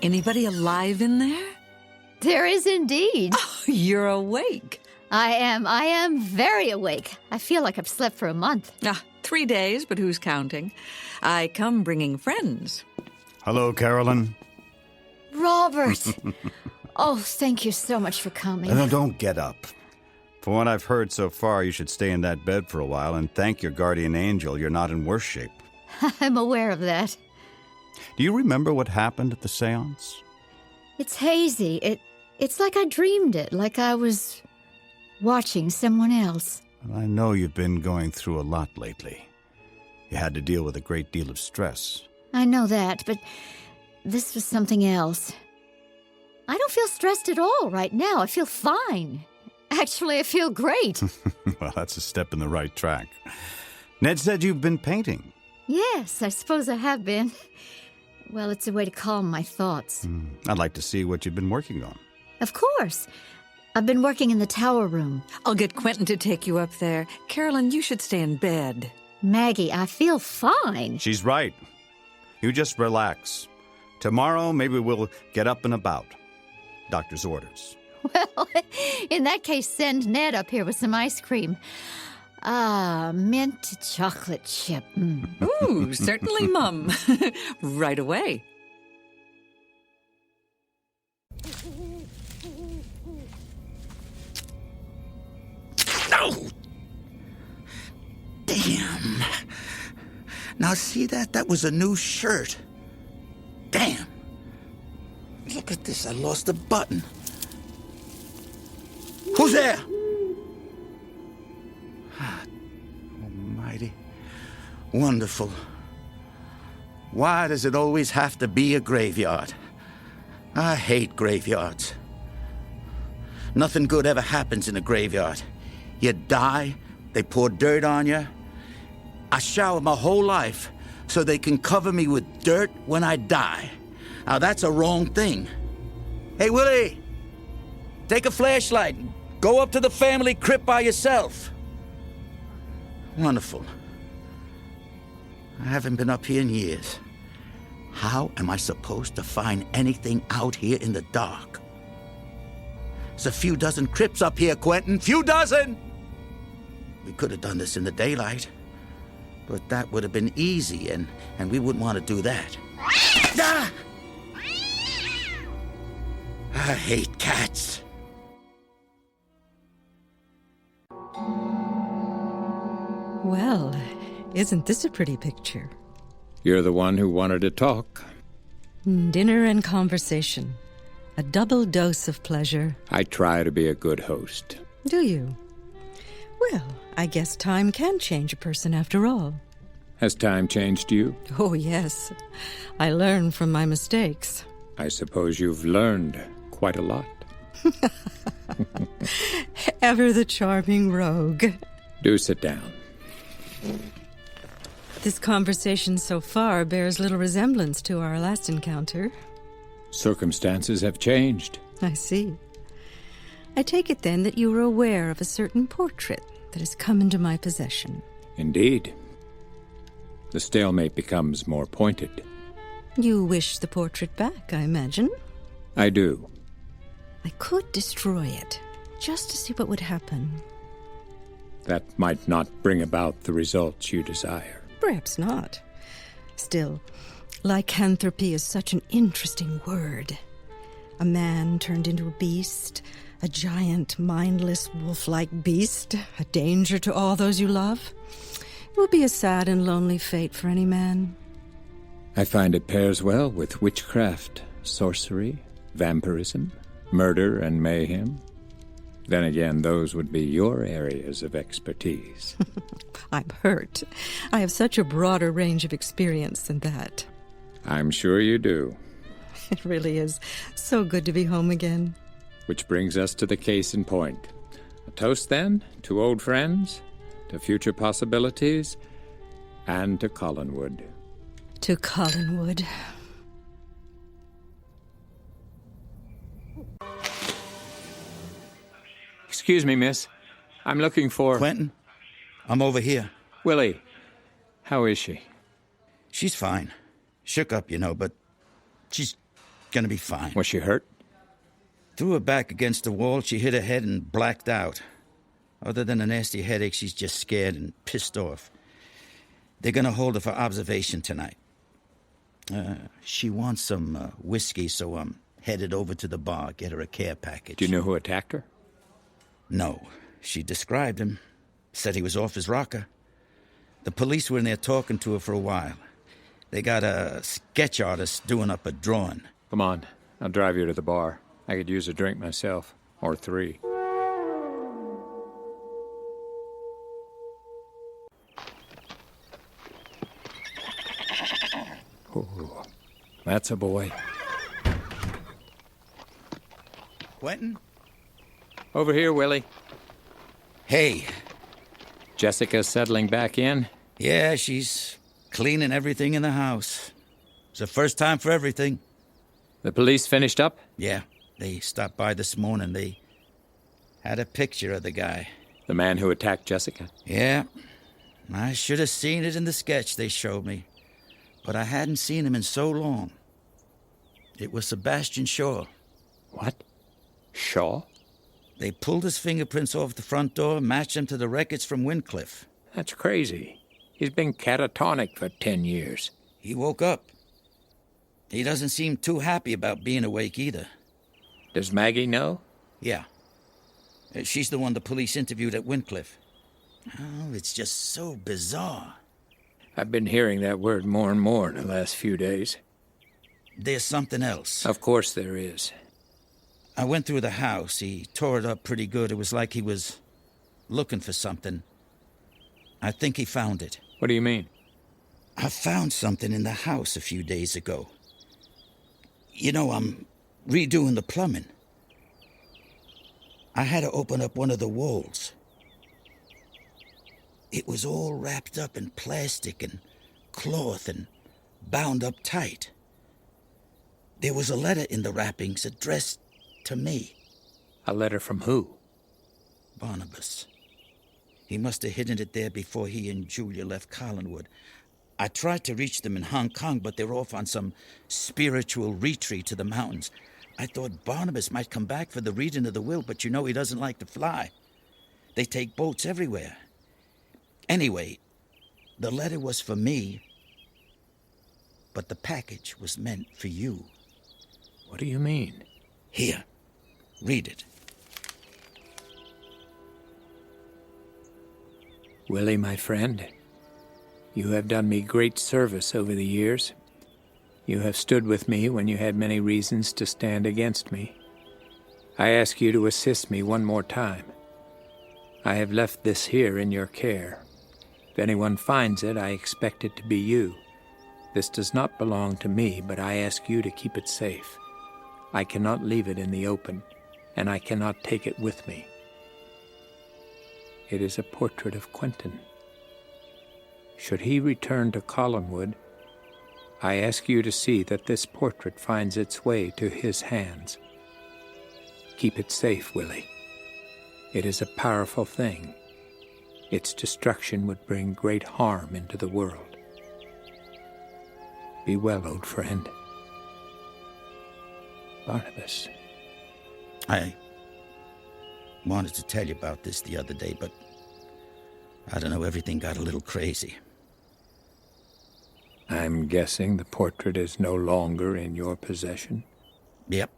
Anybody alive in there? There is indeed. Oh, you're awake. I am very awake. I feel like I've slept for a month. 3 days, but who's counting? I come bringing friends. Hello, Carolyn. Robert! Oh, thank you so much for coming. No, don't get up. From what I've heard so far, you should stay in that bed for a while and thank your guardian angel you're not in worse shape. I'm aware of that. Do you remember what happened at the seance? It's hazy. It's like I dreamed it, like I was watching someone else. I know you've been going through a lot lately. You had to deal with a great deal of stress. I know that, but this was something else. I don't feel stressed at all right now. I feel fine. Actually, I feel great. Well, that's a step in the right track. Ned said you've been painting. Yes, I suppose I have been. Well, it's a way to calm my thoughts. I'd like to see what you've been working on. Of course. I've been working in the tower room. I'll get Quentin to take you up there. Carolyn, you should stay in bed. Maggie, I feel fine. She's right. You just relax. Tomorrow, maybe we'll get up and about. Doctor's orders. Well, in that case, send Ned up here with some ice cream. Mint chocolate chip. Ooh, certainly, Mum. Right away. No! Damn. Now see that? That was a new shirt. Damn. Look at this. I lost a button. Who's there? Almighty. Wonderful. Why does it always have to be a graveyard? I hate graveyards. Nothing good ever happens in a graveyard. You die, they pour dirt on you. I shower my whole life so they can cover me with dirt when I die. Now that's a wrong thing. Hey, Willie, take a flashlight and go up to the family crypt by yourself. Wonderful. I haven't been up here in years. How am I supposed to find anything out here in the dark? There's a few dozen crypts up here, Quentin. Few dozen! We could have done this in the daylight, but that would have been easy, and we wouldn't want to do that. Ah! I hate cats. Well, isn't this a pretty picture? You're the one who wanted to talk. Dinner and conversation. A double dose of pleasure. I try to be a good host. Do you? Well, I guess time can change a person after all. Has time changed you? Oh, yes. I learn from my mistakes. I suppose you've learned quite a lot. Ever the charming rogue. Do sit down. This conversation so far bears little resemblance to our last encounter. Circumstances have changed. I see. I take it then that you are aware of a certain portrait that has come into my possession. Indeed. The stalemate becomes more pointed. You wish the portrait back, I imagine? I do. I could destroy it, just to see what would happen. That might not bring about the results you desire. Perhaps not. Still, lycanthropy is such an interesting word. A man turned into a beast, a giant, mindless, wolf-like beast, a danger to all those you love. It will be a sad and lonely fate for any man. I find it pairs well with witchcraft, sorcery, vampirism, murder, and mayhem. Then again, those would be your areas of expertise. I'm hurt. I have such a broader range of experience than that. I'm sure you do. It really is so good to be home again. Which brings us to the case in point. A toast, then, to old friends, to future possibilities, and to Collinwood. To Collinwood. Excuse me, miss. I'm looking for... Quentin, I'm over here. Willie, how is she? She's fine. Shook up, you know, but she's gonna be fine. Was she hurt? Threw her back against the wall, she hit her head and blacked out. Other than a nasty headache, she's just scared and pissed off. They're gonna hold her for observation tonight. She wants some whiskey, so I'm headed over to the bar, get her a care package. Do you know who attacked her? No. She described him. Said he was off his rocker. The police were in there talking to her for a while. They got a sketch artist doing up a drawing. Come on. I'll drive you to the bar. I could use a drink myself. Or 3. Ooh, that's a boy. Quentin? Over here, Willie. Hey. Jessica settling back in? Yeah, she's cleaning everything in the house. It's the first time for everything. The police finished up? Yeah, they stopped by this morning. They had a picture of the guy. The man who attacked Jessica? Yeah. I should have seen it in the sketch they showed me. But I hadn't seen him in so long. It was Sebastian Shaw. What? Shaw? They pulled his fingerprints off the front door, matched them to the records from Wincliffe. That's crazy. He's been catatonic for 10 years. He woke up. He doesn't seem too happy about being awake either. Does Maggie know? Yeah. She's the one the police interviewed at Wincliffe. Oh, it's just so bizarre. I've been hearing that word more and more in the last few days. There's something else. Of course there is. I went through the house. He tore it up pretty good. It was like he was looking for something. I think he found it. What do you mean? I found something in the house a few days ago. You know, I'm redoing the plumbing. I had to open up one of the walls. It was all wrapped up in plastic and cloth and bound up tight. There was a letter in the wrappings addressed to me. A letter from who? Barnabas. He must have hidden it there before he and Julia left Collinswood. I tried to reach them in Hong Kong, but they're off on some spiritual retreat to the mountains. I thought Barnabas might come back for the reading of the will, but you know he doesn't like to fly. They take boats everywhere. Anyway, the letter was for me, but the package was meant for you. What do you mean? Here, read it. Willie, my friend, you have done me great service over the years. You have stood with me when you had many reasons to stand against me. I ask you to assist me one more time. I have left this here in your care. If anyone finds it, I expect it to be you. This does not belong to me, but I ask you to keep it safe. I cannot leave it in the open, and I cannot take it with me. It is a portrait of Quentin. Should he return to Collinswood, I ask you to see that this portrait finds its way to his hands. Keep it safe, Willie. It is a powerful thing. Its destruction would bring great harm into the world. Be well, old friend. Barnabas. I wanted to tell you about this the other day, but I don't know, everything got a little crazy. I'm guessing the portrait is no longer in your possession? Yep.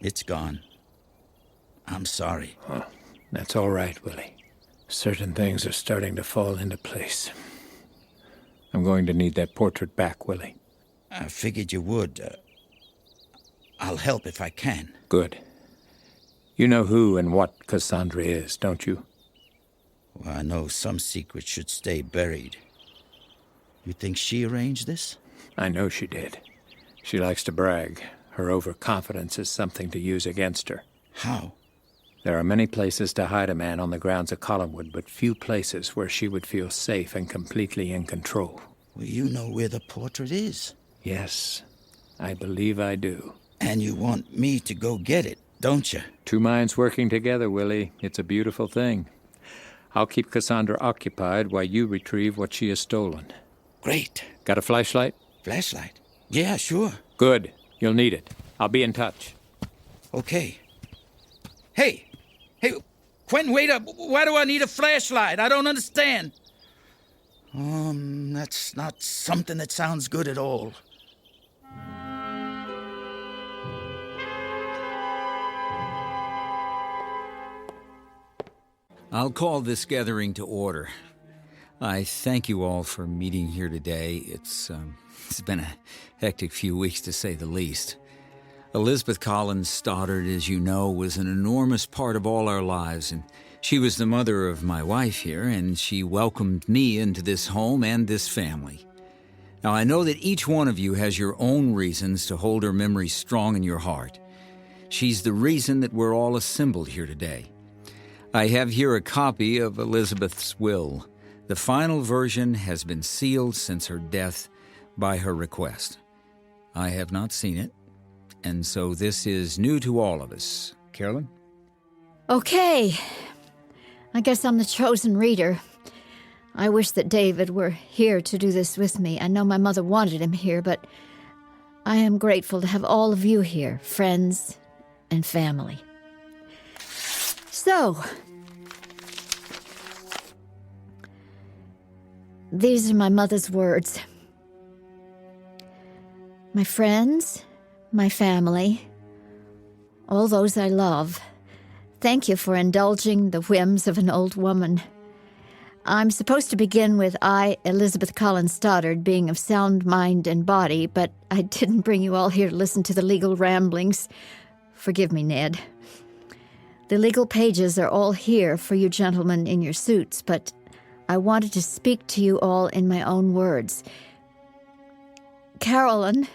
It's gone. I'm sorry. Oh, that's all right, Willie. Certain things are starting to fall into place. I'm going to need that portrait back, Willie. I figured you would. I'll help if I can. Good. You know who and what Cassandra is, don't you? Well, I know some secrets should stay buried. You think she arranged this? I know she did. She likes to brag. Her overconfidence is something to use against her. How? There are many places to hide a man on the grounds of Collinswood, but few places where she would feel safe and completely in control. Well, you know where the portrait is. Yes, I believe I do. And you want me to go get it, don't you? Two minds working together, Willie. It's a beautiful thing. I'll keep Cassandra occupied while you retrieve what she has stolen. Great. Got a flashlight? Flashlight? Yeah, sure. Good. You'll need it. I'll be in touch. Okay. Hey, Quentin, wait up. Why do I need a flashlight? I don't understand. That's not something that sounds good at all. I'll call this gathering to order. I thank you all for meeting here today. It's been a hectic few weeks, to say the least. Elizabeth Collins Stoddard, as you know, was an enormous part of all our lives, and she was the mother of my wife here, and she welcomed me into this home and this family. Now, I know that each one of you has your own reasons to hold her memory strong in your heart. She's the reason that we're all assembled here today. I have here a copy of Elizabeth's will. The final version has been sealed since her death by her request. I have not seen it, and so this is new to all of us. Carolyn? Okay. I guess I'm the chosen reader. I wish that David were here to do this with me. I know my mother wanted him here, but I am grateful to have all of you here, friends and family. So, these are my mother's words. My friends, my family, all those I love, thank you for indulging the whims of an old woman. I'm supposed to begin with I, Elizabeth Collins Stoddard, being of sound mind and body, but I didn't bring you all here to listen to the legal ramblings. Forgive me, Ned. The legal pages are all here for you gentlemen in your suits, but I wanted to speak to you all in my own words. Carolyn,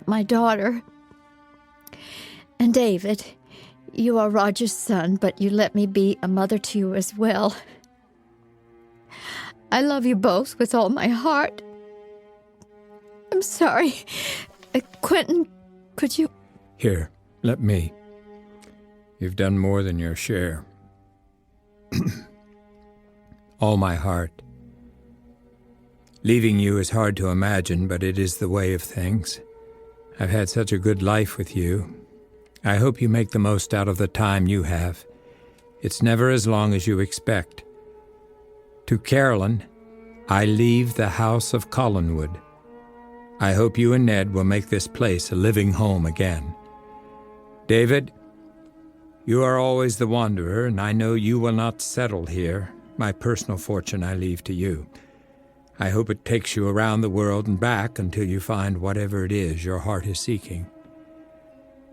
my daughter, and David, you are Roger's son, but you let me be a mother to you as well. I love you both with all my heart. I'm sorry. Quentin, could you... Here, let me. You've done more than your share. All my heart. Leaving you is hard to imagine, but it is the way of things. I've had such a good life with you. I hope you make the most out of the time you have. It's never as long as you expect. To Carolyn, I leave the house of Collinswood. I hope you and Ned will make this place a living home again. David, you are always the wanderer, and I know you will not settle here. My personal fortune I leave to you. I hope it takes you around the world and back until you find whatever it is your heart is seeking.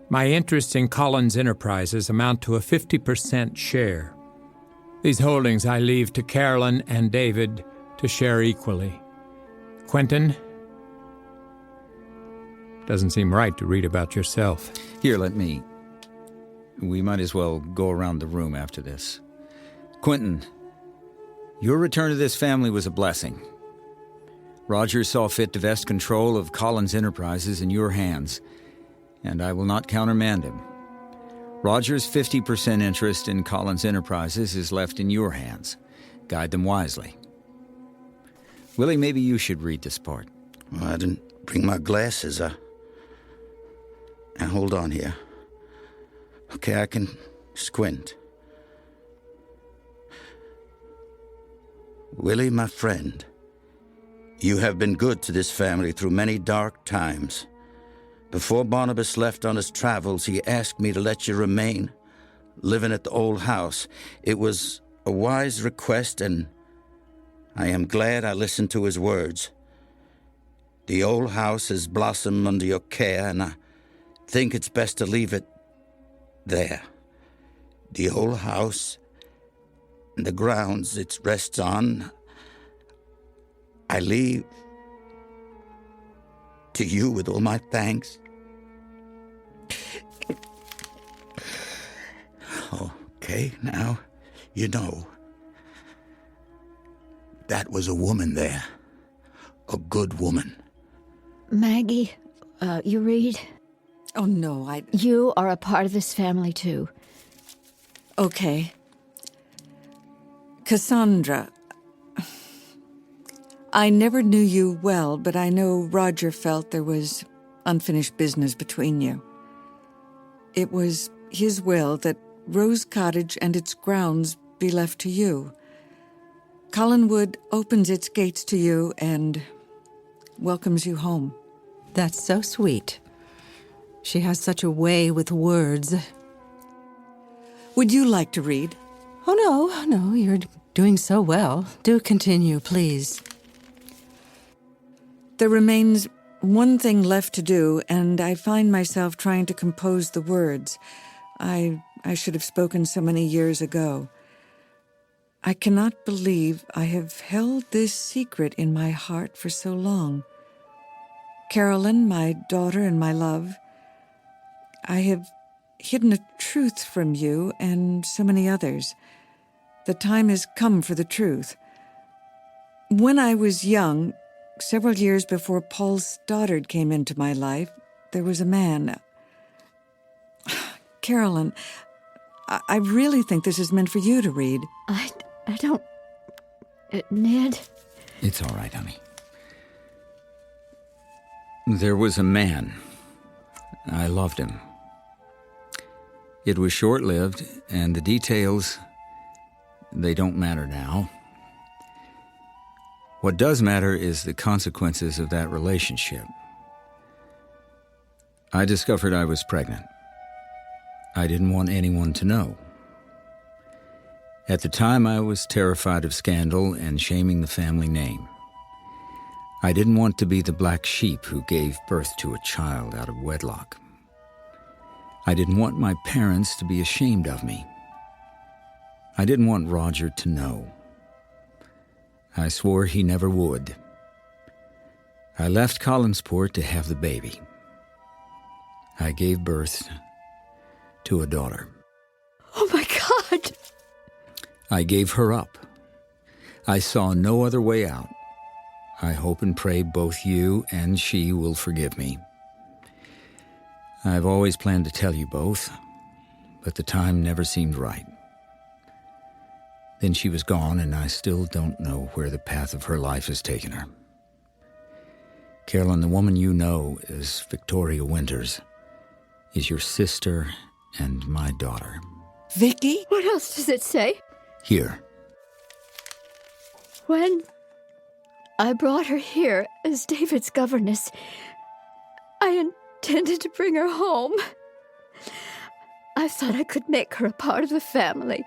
My interests in Collins Enterprises amount to a 50% share. These holdings I leave to Carolyn and David to share equally. Quentin, doesn't seem right to read about yourself. Here, let me. We might as well go around the room after this. Quentin, your return to this family was a blessing. Roger saw fit to vest control of Collins Enterprises in your hands, and I will not countermand him. Roger's 50% interest in Collins Enterprises is left in your hands. Guide them wisely. Willie, maybe you should read this part. Well, I didn't bring my glasses. Now, hold on here. Okay, I can squint. Willie, my friend, you have been good to this family through many dark times. Before Barnabas left on his travels, he asked me to let you remain living at the old house. It was a wise request, and I am glad I listened to his words. The old house has blossomed under your care, and I think it's best to leave it there. The old house and the grounds it rests on, I leave to you with all my thanks. Okay, now, you know, that was a woman there. A good woman. Maggie, you read? Oh, no, You are a part of this family, too. Okay. Cassandra, I never knew you well, but I know Roger felt there was unfinished business between you. It was his will that Rose Cottage and its grounds be left to you. Collinwood opens its gates to you and welcomes you home. That's so sweet. She has such a way with words. Would you like to read? Oh, no, you're doing so well. Do continue, please. There remains one thing left to do, and I find myself trying to compose the words. I should have spoken so many years ago. I cannot believe I have held this secret in my heart for so long. Carolyn, my daughter and my love, I have hidden a truth from you and so many others. The time has come for the truth. When I was young, several years before Paul Stoddard came into my life, there was a man. Carolyn, I really think this is meant for you to read. I don't... Ned? It's all right, honey. There was a man. I loved him. It was short-lived, and the details, they don't matter now. What does matter is the consequences of that relationship. I discovered I was pregnant. I didn't want anyone to know. At the time, I was terrified of scandal and shaming the family name. I didn't want to be the black sheep who gave birth to a child out of wedlock. I didn't want my parents to be ashamed of me. I didn't want Roger to know. I swore he never would. I left Collinsport to have the baby. I gave birth to a daughter. I gave her up. I saw no other way out. I hope and pray both you and she will forgive me. I've always planned to tell you both, but the time never seemed right. Then she was gone, and I still don't know where the path of her life has taken her. Carolyn, the woman you know as Victoria Winters is your sister and my daughter. Vicky? What else does it say? Here. When I brought her here as David's governess, I intended to bring her home. I thought I could make her a part of the family.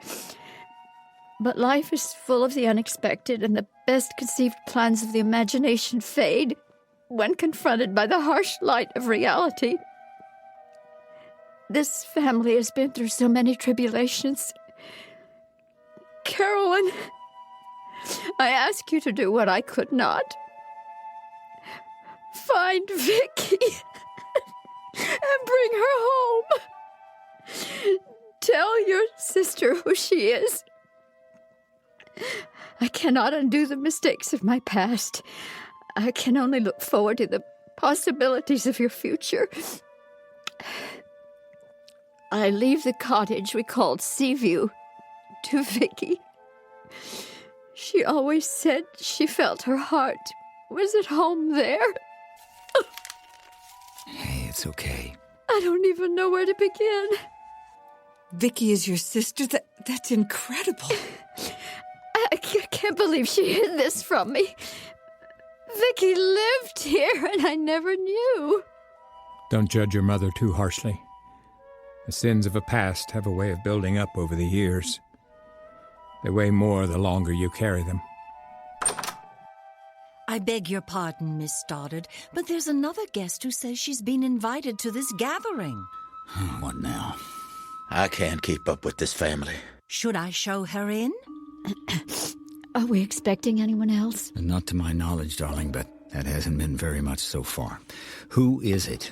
But life is full of the unexpected, and the best conceived plans of the imagination fade when confronted by the harsh light of reality. This family has been through so many tribulations. Carolyn, I ask you to do what I could not. Find Vicky and bring her home. Tell your sister who she is. I cannot undo the mistakes of my past. I can only look forward to the possibilities of your future. I leave the cottage we called Seaview to Vicky. She always said she felt her heart was at home there. Hey, it's okay. I don't even know where to begin. Vicky is your sister? That's incredible. I can't believe she hid this from me. Vicky lived here, and I never knew. Don't judge your mother too harshly. The sins of a past have a way of building up over the years. They weigh more the longer you carry them. I beg your pardon, Miss Stoddard, but there's another guest who says she's been invited to this gathering. What now? I can't keep up with this family. Should I show her in? Are we expecting anyone else? Not to my knowledge, darling, but that hasn't been very much so far. Who is it?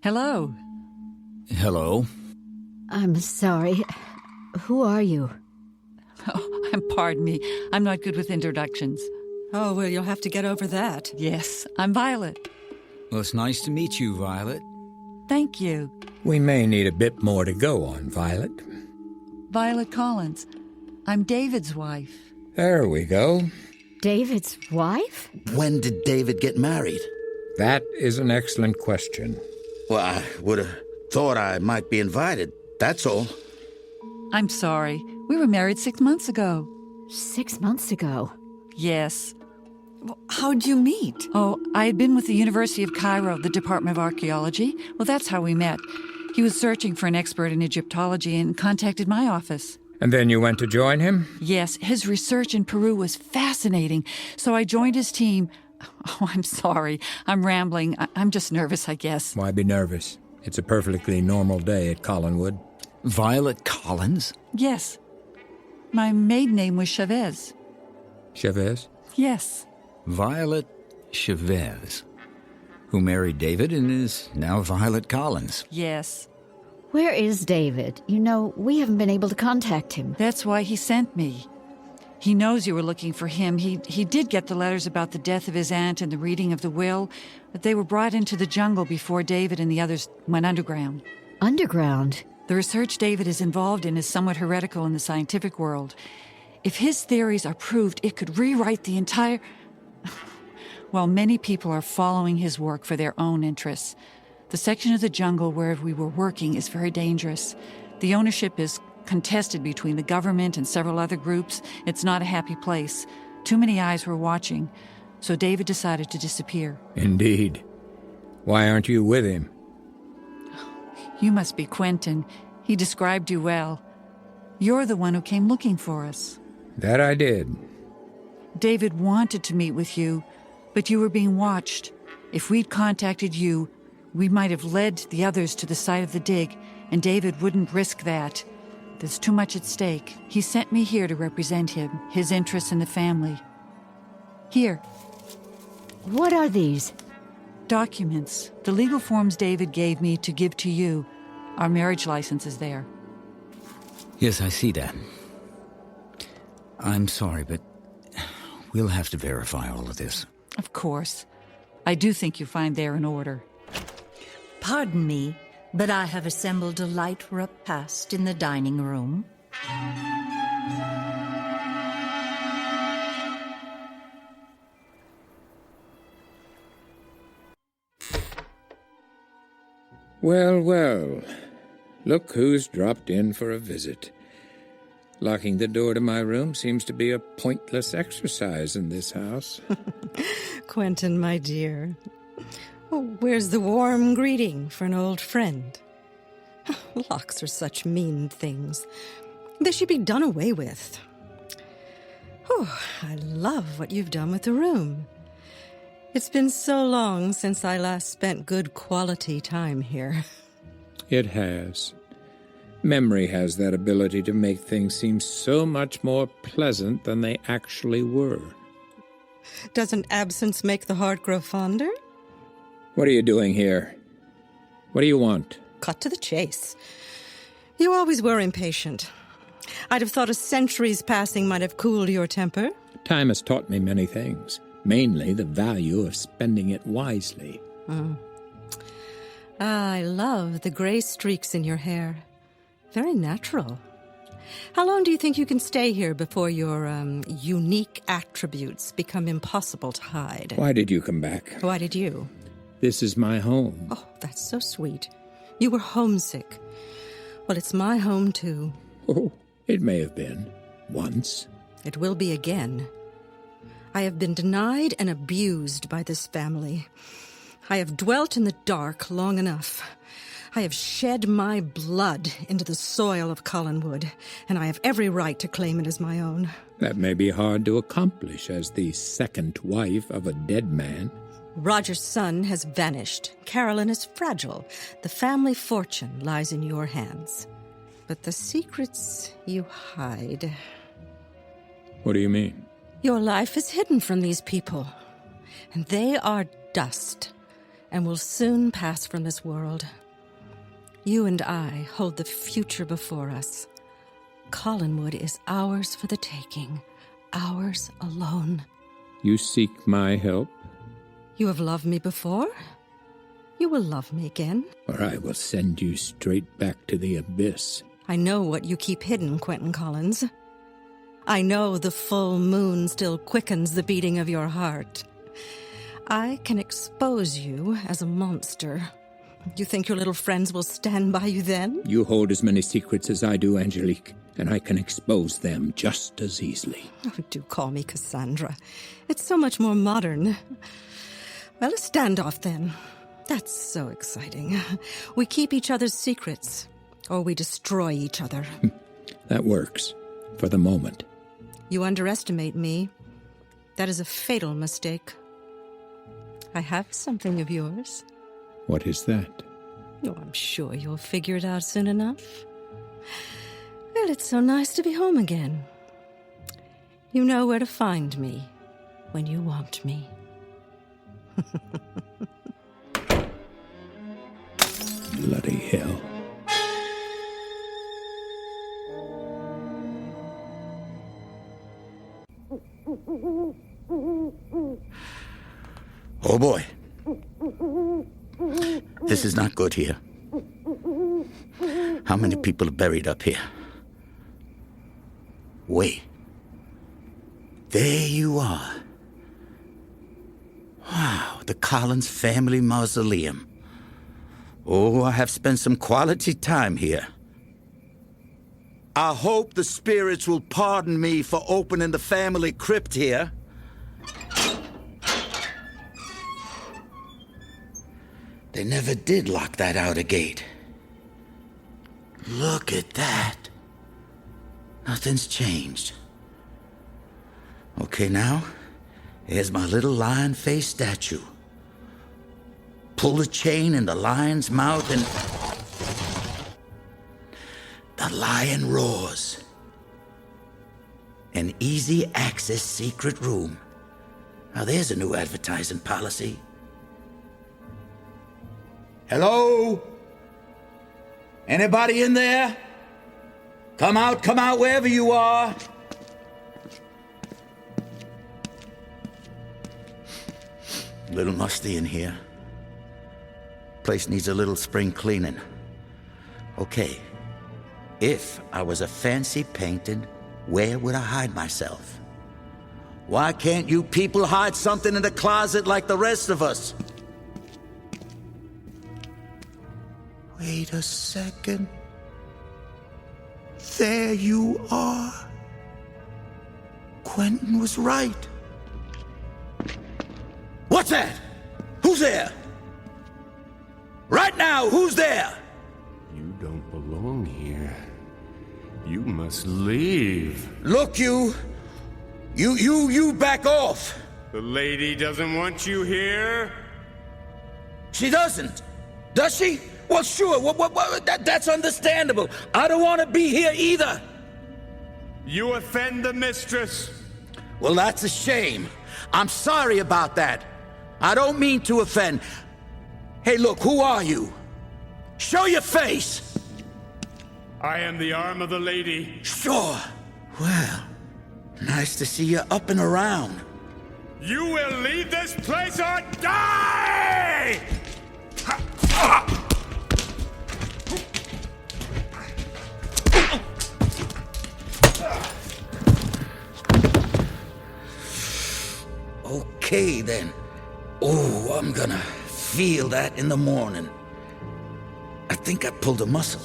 Hello. Hello? I'm sorry. Who are you? Oh, pardon me. I'm not good with introductions. Oh, well, you'll have to get over that. Yes, I'm Violet. Well, it's nice to meet you, Violet. Thank you. We may need a bit more to go on, Violet. Violet Collins. I'm David's wife. There we go. David's wife? When did David get married? That is an excellent question. Well, I would have thought I might be invited, that's all. I'm sorry. We were married 6 months ago. 6 months ago? Yes. Well, how'd you meet? Oh, I had been with the University of Cairo, the Department of Archaeology. Well, that's how we met. He was searching for an expert in Egyptology and contacted my office. And then you went to join him? Yes, his research in Peru was fascinating, so I joined his team. Oh, I'm sorry. I'm rambling. I'm just nervous, I guess. Why be nervous? It's a perfectly normal day at Collinwood. Violet Collins? Yes. My maiden name was Chavez. Chavez? Yes. Violet Chavez, who married David and is now Violet Collins. Yes. Where is David? You know, we haven't been able to contact him. That's why he sent me. He knows you were looking for him. He did get the letters about the death of his aunt and the reading of the will, but they were brought into the jungle before David and the others went underground. Underground? The research David is involved in is somewhat heretical in the scientific world. If his theories are proved, it could rewrite the entire... Well, many people are following his work for their own interests. The section of the jungle where we were working is very dangerous. The ownership is contested between the government and several other groups. It's not a happy place. Too many eyes were watching, so David decided to disappear. Indeed. Why aren't you with him? You must be Quentin. He described you well. You're the one who came looking for us. That I did. David wanted to meet with you, but you were being watched. If we'd contacted you, we might have led the others to the site of the dig, and David wouldn't risk that. There's too much at stake. He sent me here to represent him, his interests in the family. Here. What are these? Documents. The legal forms David gave me to give to you. Our marriage license is there. Yes, I see that. I'm sorry, but we'll have to verify all of this. Of course. I do think you find they're in order. Pardon me, but I have assembled a light repast in the dining room. Well, well. Look who's dropped in for a visit. Locking the door to my room seems to be a pointless exercise in this house. Quentin, my dear. Oh, where's the warm greeting for an old friend? Locks are such mean things. They should be done away with. Oh, I love what you've done with the room. It's been so long since I last spent good quality time here. It has. Memory has that ability to make things seem so much more pleasant than they actually were. Doesn't absence make the heart grow fonder? What are you doing here? What do you want? Cut to the chase. You always were impatient. I'd have thought a century's passing might have cooled your temper. Time has taught me many things, mainly the value of spending it wisely. I love the gray streaks in your hair. Very natural. How long do you think you can stay here before your unique attributes become impossible to hide? Why did you come back? Why did you? This is my home. Oh, that's so sweet. You were homesick. Well, it's my home, too. Oh, it may have been. Once. It will be again. I have been denied and abused by this family. I have dwelt in the dark long enough. I have shed my blood into the soil of Collinswood, and I have every right to claim it as my own. That may be hard to accomplish as the second wife of a dead man. Roger's son has vanished. Carolyn is fragile. The family fortune lies in your hands. But the secrets you hide... What do you mean? Your life is hidden from these people, and they are dust, and will soon pass from this world. You and I hold the future before us. Collinwood is ours for the taking, ours alone. You seek my help? You have loved me before. You will love me again. Or I will send you straight back to the abyss. I know what you keep hidden, Quentin Collins. I know the full moon still quickens the beating of your heart. I can expose you as a monster. You think your little friends will stand by you then? You hold as many secrets as I do, Angelique, and I can expose them just as easily. Oh, do call me Cassandra. It's so much more modern. Well, a standoff then. That's so exciting. We keep each other's secrets, or we destroy each other. That works, for the moment. You underestimate me. That is a fatal mistake. I have something of yours. What is that? Oh, I'm sure you'll figure it out soon enough. Well, it's so nice to be home again. You know where to find me when you want me. Bloody hell. Oh boy. This is not good here. How many people are buried up here? Wait. There you are. Wow, the Collins family mausoleum. Oh, I have spent some quality time here. I hope the spirits will pardon me for opening the family crypt here. They never did lock that outer gate. Look at that. Nothing's changed. Okay, now, here's my little lion-faced statue. Pull the chain in the lion's mouth and... the lion roars. An easy access secret room. Now there's a new advertising policy. Hello? Anybody in there? Come out, wherever you are. A little musty in here. Place needs a little spring cleaning. Okay, if I was a fancy painting, where would I hide myself? Why can't you people hide something in the closet like the rest of us? Wait a second. There you are. Quentin was right. What's that? Who's there? Right now, who's there? You don't belong here. You must leave. Look, you back off. The lady doesn't want you here? She doesn't, does she? Well, sure, that's understandable. I don't want to be here either. You offend the mistress. Well, that's a shame. I'm sorry about that. I don't mean to offend. Hey, look, who are you? Show your face! I am the arm of the lady. Sure. Well, nice to see you up and around. You will leave this place or die! Okay, then. Oh, I'm gonna feel that in the morning. I think I pulled a muscle.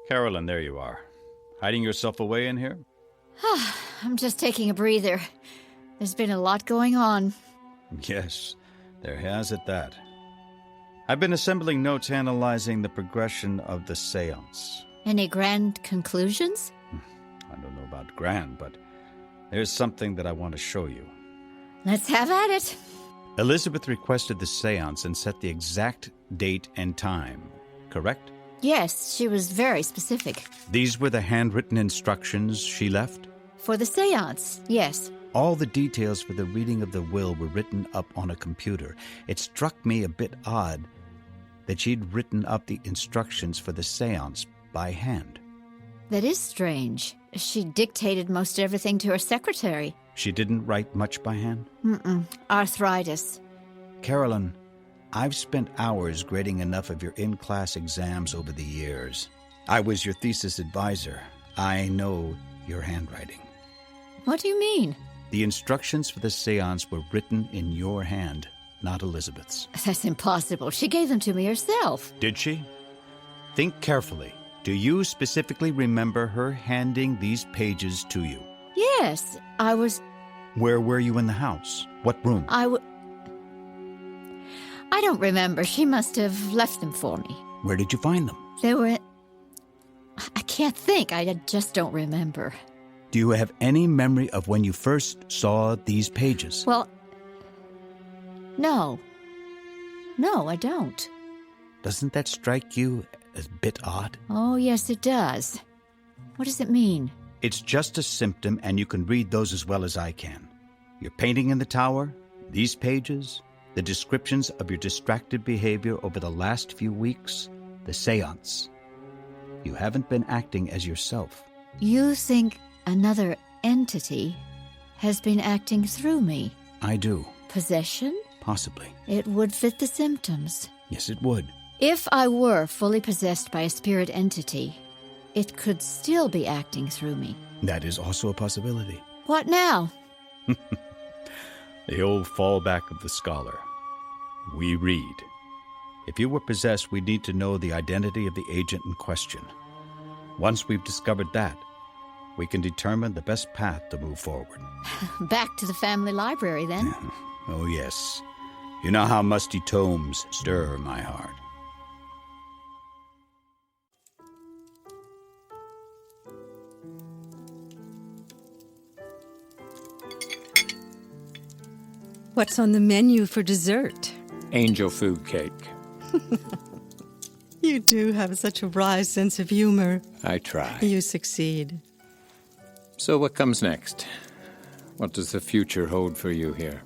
Carolyn, there you are. Hiding yourself away in here? I'm just taking a breather. There's been a lot going on. Yes, there has at that. I've been assembling notes analyzing the progression of the seance. Any grand conclusions? I don't know about grand, but there's something that I want to show you. Let's have at it. Elizabeth requested the seance and set the exact date and time, correct? Yes, she was very specific. These were the handwritten instructions she left? For the seance, yes. All the details for the reading of the will were written up on a computer. It struck me a bit odd that she'd written up the instructions for the seance by hand. That is strange. She dictated most everything to her secretary. She didn't write much by hand? Arthritis. Carolyn, I've spent hours grading enough of your in-class exams over the years. I was your thesis advisor. I know your handwriting. What do you mean? The instructions for the seance were written in your hand, not Elizabeth's. That's impossible. She gave them to me herself. Did she? Think carefully. Do you specifically remember her handing these pages to you? Yes, I was... Where were you in the house? What room? I don't remember. She must have left them for me. Where did you find them? They were... I can't think. I just don't remember. Do you have any memory of when you first saw these pages? Well, no. No, I don't. Doesn't that strike you as a bit odd? Oh, yes, it does. What does it mean? It's just a symptom, and you can read those as well as I can. Your painting in the tower, these pages, the descriptions of your distracted behavior over the last few weeks, the seance. You haven't been acting as yourself. You think another entity has been acting through me? I do. Possession? Possibly. It would fit the symptoms. Yes, it would. If I were fully possessed by a spirit entity, it could still be acting through me. That is also a possibility. What now? The old fallback of the scholar. We read. If you were possessed, we need to know the identity of the agent in question. Once we've discovered that, we can determine the best path to move forward. Back to the family library, then. Oh, yes. You know how musty tomes stir my heart. What's on the menu for dessert? Angel food cake. You do have such a wry sense of humor. I try. You succeed. So what comes next? What does the future hold for you here?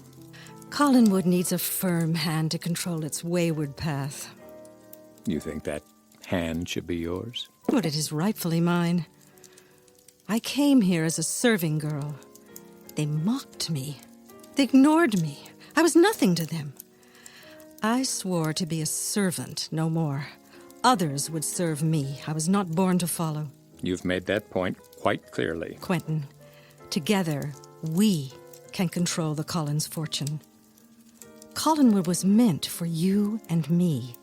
Collinwood needs a firm hand to control its wayward path. You think that hand should be yours? But it is rightfully mine. I came here as a serving girl. They mocked me. They ignored me. I was nothing to them. I swore to be a servant, no more. Others would serve me. I was not born to follow. You've made that point quite clearly. Quentin, together, we can control the Collins fortune. Collinwood was meant for you and me,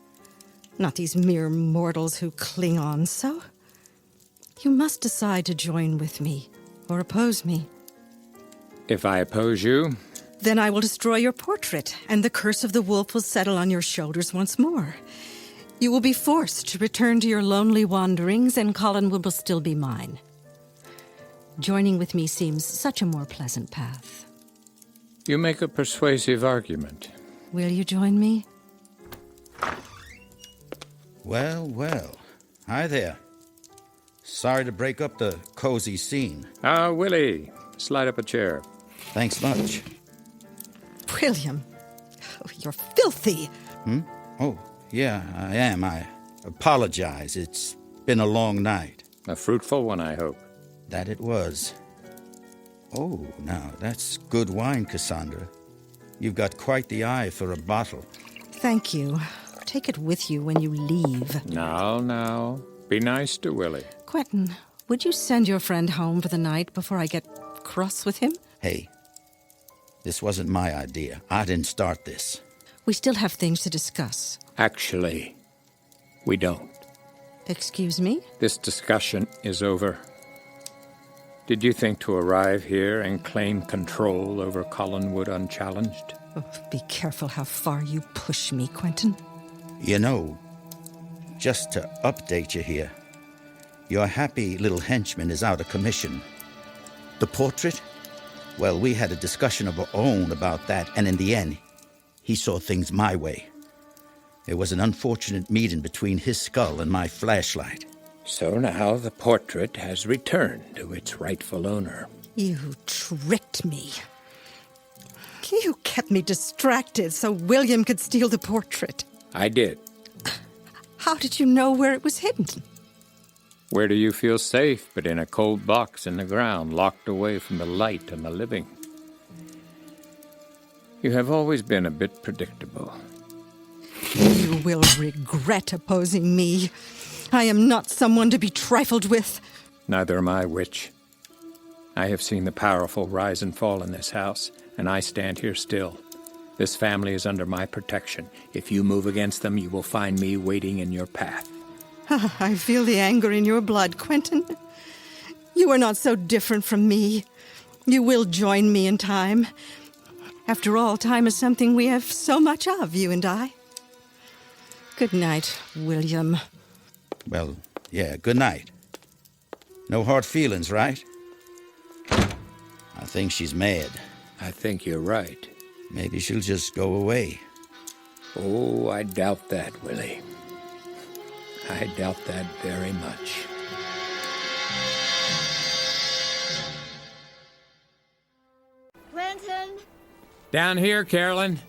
not these mere mortals who cling on so. You must decide to join with me, or oppose me. If I oppose you, then I will destroy your portrait, and the curse of the wolf will settle on your shoulders once more. You will be forced to return to your lonely wanderings, and Collinwood will still be mine. Joining with me seems such a more pleasant path. you make a persuasive argument. Will you join me? Well, well. Hi there. Sorry to break up the cozy scene. Willie, slide up a chair. Thanks much. William, you're filthy. Oh, yeah, I am. I apologize. It's been a long night. A fruitful one, I hope. That it was. Oh, now, that's good wine, Cassandra. You've got quite the eye for a bottle. Thank you. Take it with you when you leave. Now. Be nice to Willie. Quentin, would you send your friend home for the night before I get cross with him? Hey, this wasn't my idea. I didn't start this. We still have things to discuss. Actually, we don't. Excuse me? This discussion is over. Did you think to arrive here and claim control over Collinwood unchallenged? Oh, be careful how far you push me, Quentin. You know, just to update you here, your happy little henchman is out of commission. The portrait? Well, we had a discussion of our own about that, and in the end, he saw things my way. It was an unfortunate meeting between his skull and my flashlight. So now the portrait has returned to its rightful owner. You tricked me. You kept me distracted so William could steal the portrait. I did. How did you know where it was hidden? Where do you feel safe but in a cold box in the ground, locked away from the light and the living? You have always been a bit predictable. You will regret opposing me. I am not someone to be trifled with. Neither am I, witch. I have seen the powerful rise and fall in this house, and I stand here still. This family is under my protection. If you move against them, you will find me waiting in your path. I feel the anger in your blood, Quentin. You are not so different from me. You will join me in time. After all, time is something we have so much of, you and I. Good night, William. Well, yeah, good night. No hard feelings, right? I think she's mad. I think you're right. Maybe she'll just go away. Oh, I doubt that, Willie. I doubt that very much. Quentin! Down here, Carolyn.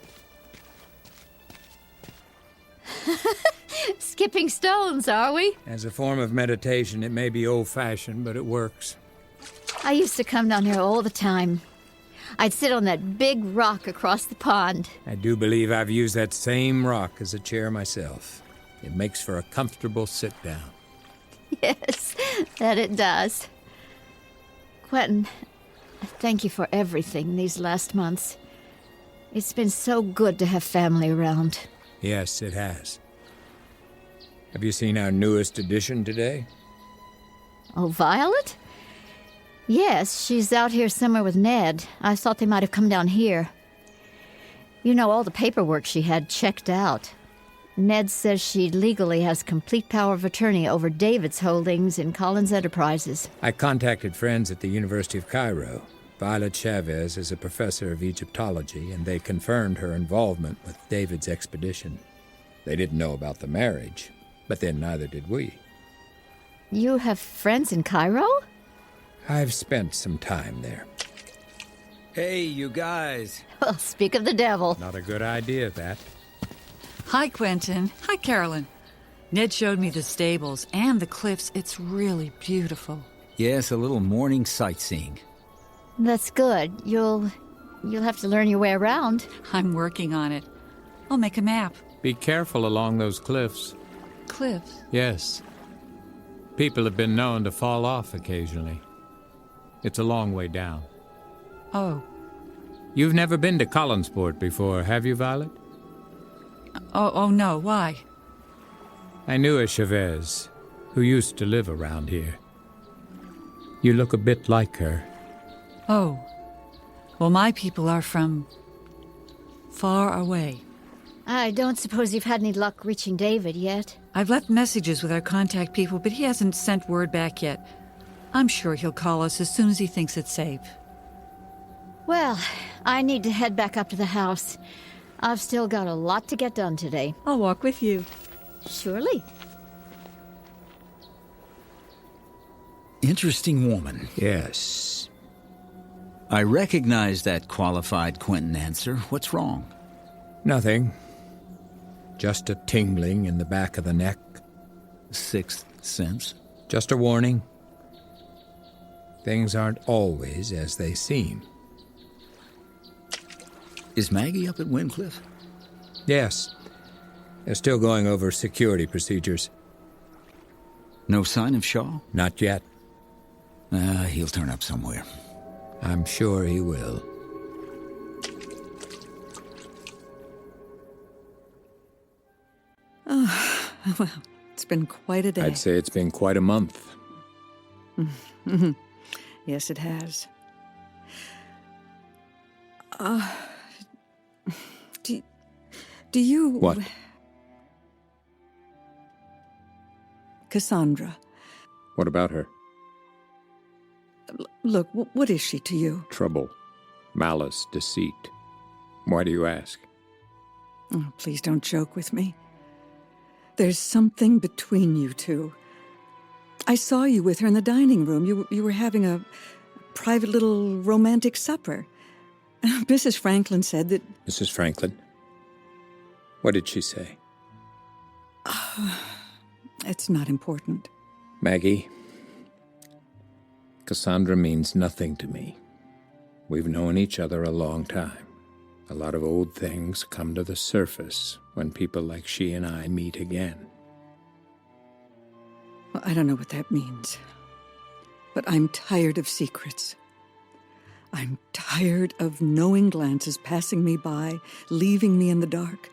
Skipping stones, are we? As a form of meditation, it may be old-fashioned, but it works. I used to come down here all the time. I'd sit on that big rock across the pond. I do believe I've used that same rock as a chair myself. It makes for a comfortable sit-down. Yes, that it does. Quentin, thank you for everything these last months. It's been so good to have family around. Yes, it has. Have you seen our newest addition today? Oh, Violet? Yes, she's out here somewhere with Ned. I thought they might have come down here. You know, all the paperwork she had checked out. Ned says she legally has complete power of attorney over David's holdings in Collins Enterprises. I contacted friends at the University of Cairo. Violet Chavez is a professor of Egyptology, and they confirmed her involvement with David's expedition. They didn't know about the marriage, but then neither did we. You have friends in Cairo? I've spent some time there. Hey, you guys. Well, speak of the devil. Not a good idea, that. Hi, Quentin. Hi, Carolyn. Ned showed me the stables and the cliffs. It's really beautiful. Yes, a little morning sightseeing. That's good. You'll have to learn your way around. I'm working on it. I'll make a map. Be careful along those cliffs. Cliffs? Yes. People have been known to fall off occasionally. It's a long way down. Oh. You've never been to Collinswood before, have you, Violet? Oh, no. Why? I knew a Chavez who used to live around here. You look a bit like her. Oh. Well, my people are from far away. I don't suppose you've had any luck reaching David yet. I've left messages with our contact people, but he hasn't sent word back yet. I'm sure he'll call us as soon as he thinks it's safe. Well, I need to head back up to the house. I've still got a lot to get done today. I'll walk with you. Surely. Interesting woman. Yes. I recognize that qualified Quentin answer. What's wrong? Nothing. Just a tingling in the back of the neck. Sixth sense? Just a warning. Things aren't always as they seem. Is Maggie up at Windcliff? Yes. They're still going over security procedures. No sign of Shaw? Not yet. He'll turn up somewhere. I'm sure he will. Oh, well, it's been quite a day. I'd say it's been quite a month. Yes, it has. Do you... What? Cassandra. What about her? Look, what is she to you? Trouble. Malice. Deceit. Why do you ask? Oh, please don't joke with me. There's something between you two. I saw you with her in the dining room. You were having a private little romantic supper. Mrs. Franklin said that... Mrs. Franklin? What did she say? It's not important. Maggie, Cassandra means nothing to me. We've known each other a long time. A lot of old things come to the surface when people like she and I meet again. Well, I don't know what that means. But I'm tired of secrets. I'm tired of knowing glances passing me by, leaving me in the dark.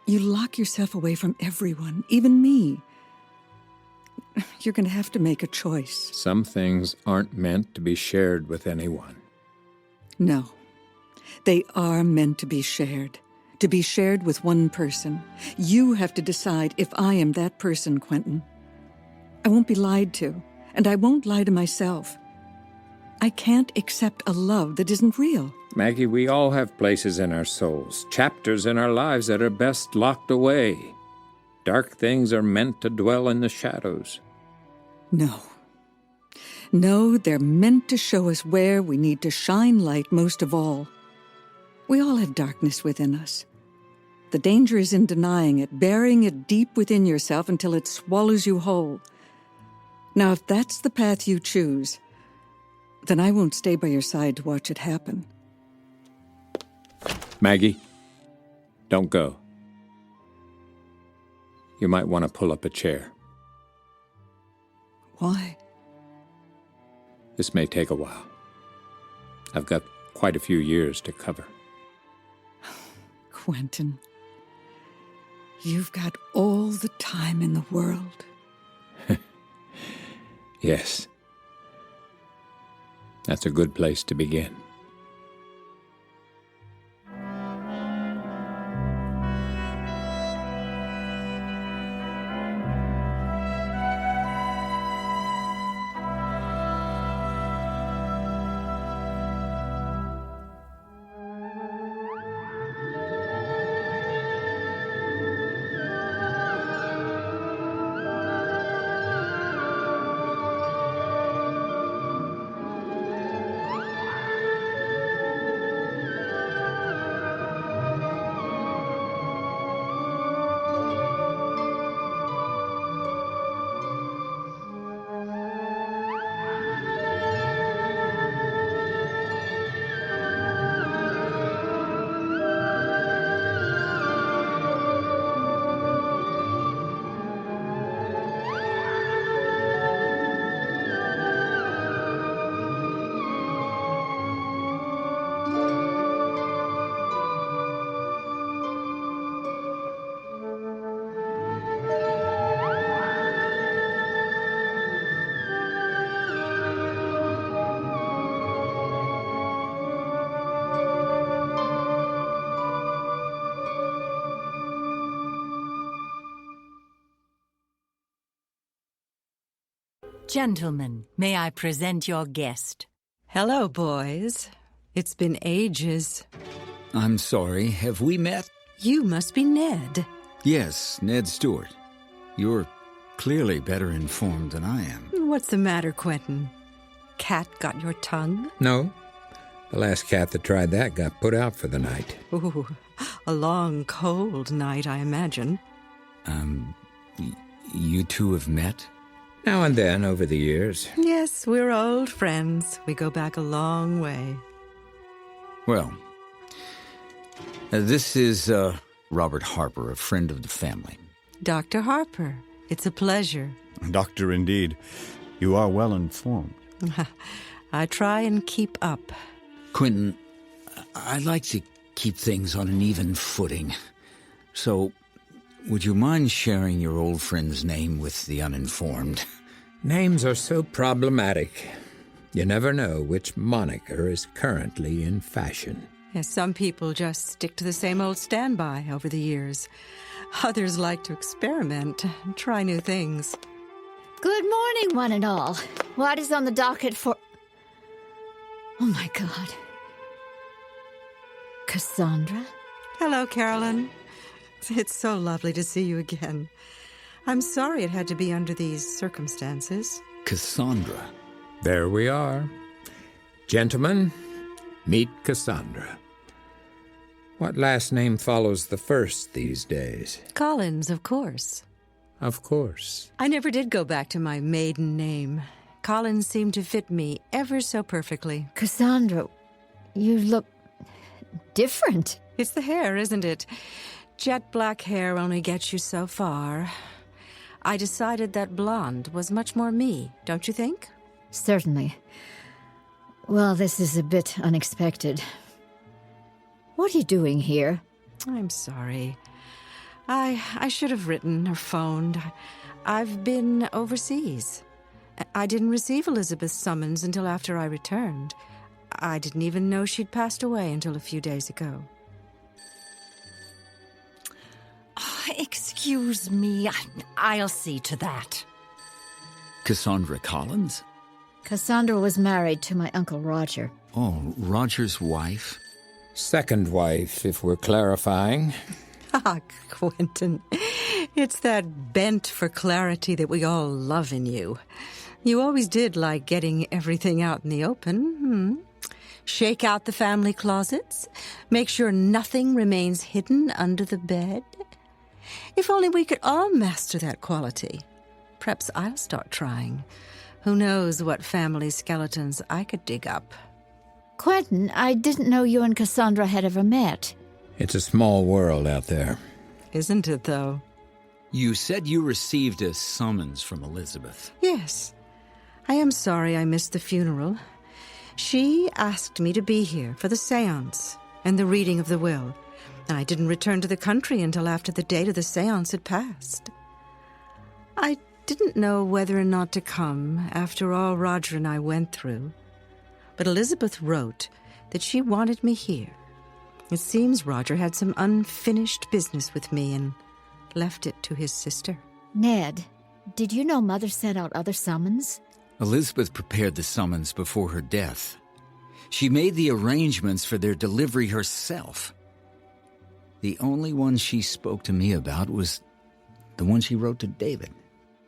You lock yourself away from everyone, even me. You're going to have to make a choice. Some things aren't meant to be shared with anyone. No. They are meant to be shared with one person. You have to decide if I am that person, Quentin. I won't be lied to, and I won't lie to myself. I can't accept a love that isn't real. Maggie, we all have places in our souls, chapters in our lives that are best locked away. Dark things are meant to dwell in the shadows. No, they're meant to show us where we need to shine light most of all. We all have darkness within us. The danger is in denying it, burying it deep within yourself until it swallows you whole. Now, if that's the path you choose, then I won't stay by your side to watch it happen. Maggie, don't go. You might want to pull up a chair. Why? This may take a while. I've got quite a few years to cover. Quentin, you've got all the time in the world. Yes. That's a good place to begin. Gentlemen, may I present your guest? Hello, boys. It's been ages. I'm sorry, have we met? You must be Ned. Yes, Ned Stewart. You're clearly better informed than I am. What's the matter, Quentin? Cat got your tongue? No. The last cat that tried that got put out for the night. Ooh, a long, cold night, I imagine. You two have met? Now and then, over the years. Yes, we're old friends. We go back a long way. Well, this is Robert Harper, a friend of the family. Dr. Harper, it's a pleasure. Doctor, indeed. You are well informed. I try and keep up. Quentin, I'd like to keep things on an even footing. So, would you mind sharing your old friend's name with the uninformed? Names are so problematic. You never know which moniker is currently in fashion. Yes, some people just stick to the same old standby over the years. Others like to experiment and try new things. Good morning, one and all. What is on the docket for... Oh, my God. Cassandra? Hello, Carolyn. It's so lovely to see you again. I'm sorry it had to be under these circumstances. Cassandra. There we are. Gentlemen, meet Cassandra. What last name follows the first these days? Collins, of course. Of course. I never did go back to my maiden name. Collins seemed to fit me ever so perfectly. Cassandra, you look different. It's the hair, isn't it? Jet black hair only gets you so far. I decided that blonde was much more me, don't you think? Certainly. Well, this is a bit unexpected. What are you doing here? I'm sorry. I should have written or phoned. I've been overseas. I didn't receive Elizabeth's summons until after I returned. I didn't even know she'd passed away until a few days ago. Excuse me. I'll see to that. Cassandra Collins? Cassandra was married to my Uncle Roger. Oh, Roger's wife? Second wife, if we're clarifying. Ah, Quentin. It's that bent for clarity that we all love in you. You always did like getting everything out in the open. Shake out the family closets. Make sure nothing remains hidden under the bed. If only we could all master that quality. Perhaps I'll start trying. Who knows what family skeletons I could dig up. Quentin, I didn't know you and Cassandra had ever met. It's a small world out there. Isn't it, though? You said you received a summons from Elizabeth. Yes. I am sorry I missed the funeral. She asked me to be here for the séance and the reading of the will, and I didn't return to the country until after the date of the séance had passed. I didn't know whether or not to come after all Roger and I went through, but Elizabeth wrote that she wanted me here. It seems Roger had some unfinished business with me and left it to his sister. Ned, did you know Mother sent out other summons? Elizabeth prepared the summons before her death. She made the arrangements for their delivery herself. The only one she spoke to me about was the one she wrote to David.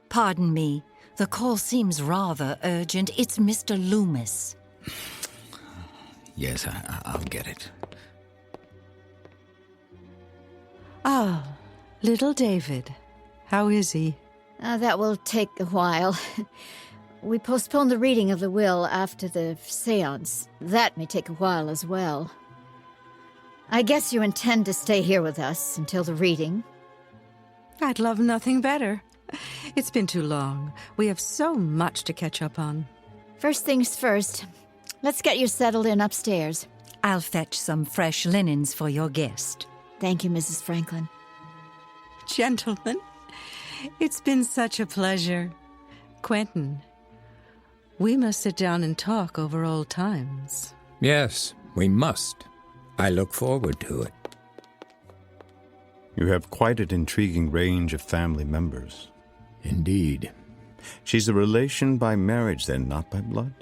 Pardon me. The call seems rather urgent. It's Mr. Loomis. Yes, I'll get it. Ah, little David. How is he? That will take a while. We postponed the reading of the will after the séance. That may take a while as well. I guess you intend to stay here with us until the reading? I'd love nothing better. It's been too long. We have so much to catch up on. First things first. Let's get you settled in upstairs. I'll fetch some fresh linens for your guest. Thank you, Mrs. Franklin. Gentlemen, it's been such a pleasure. Quentin, we must sit down and talk over old times. Yes, we must. I look forward to it. You have quite an intriguing range of family members. Indeed. She's a relation by marriage, then, not by blood?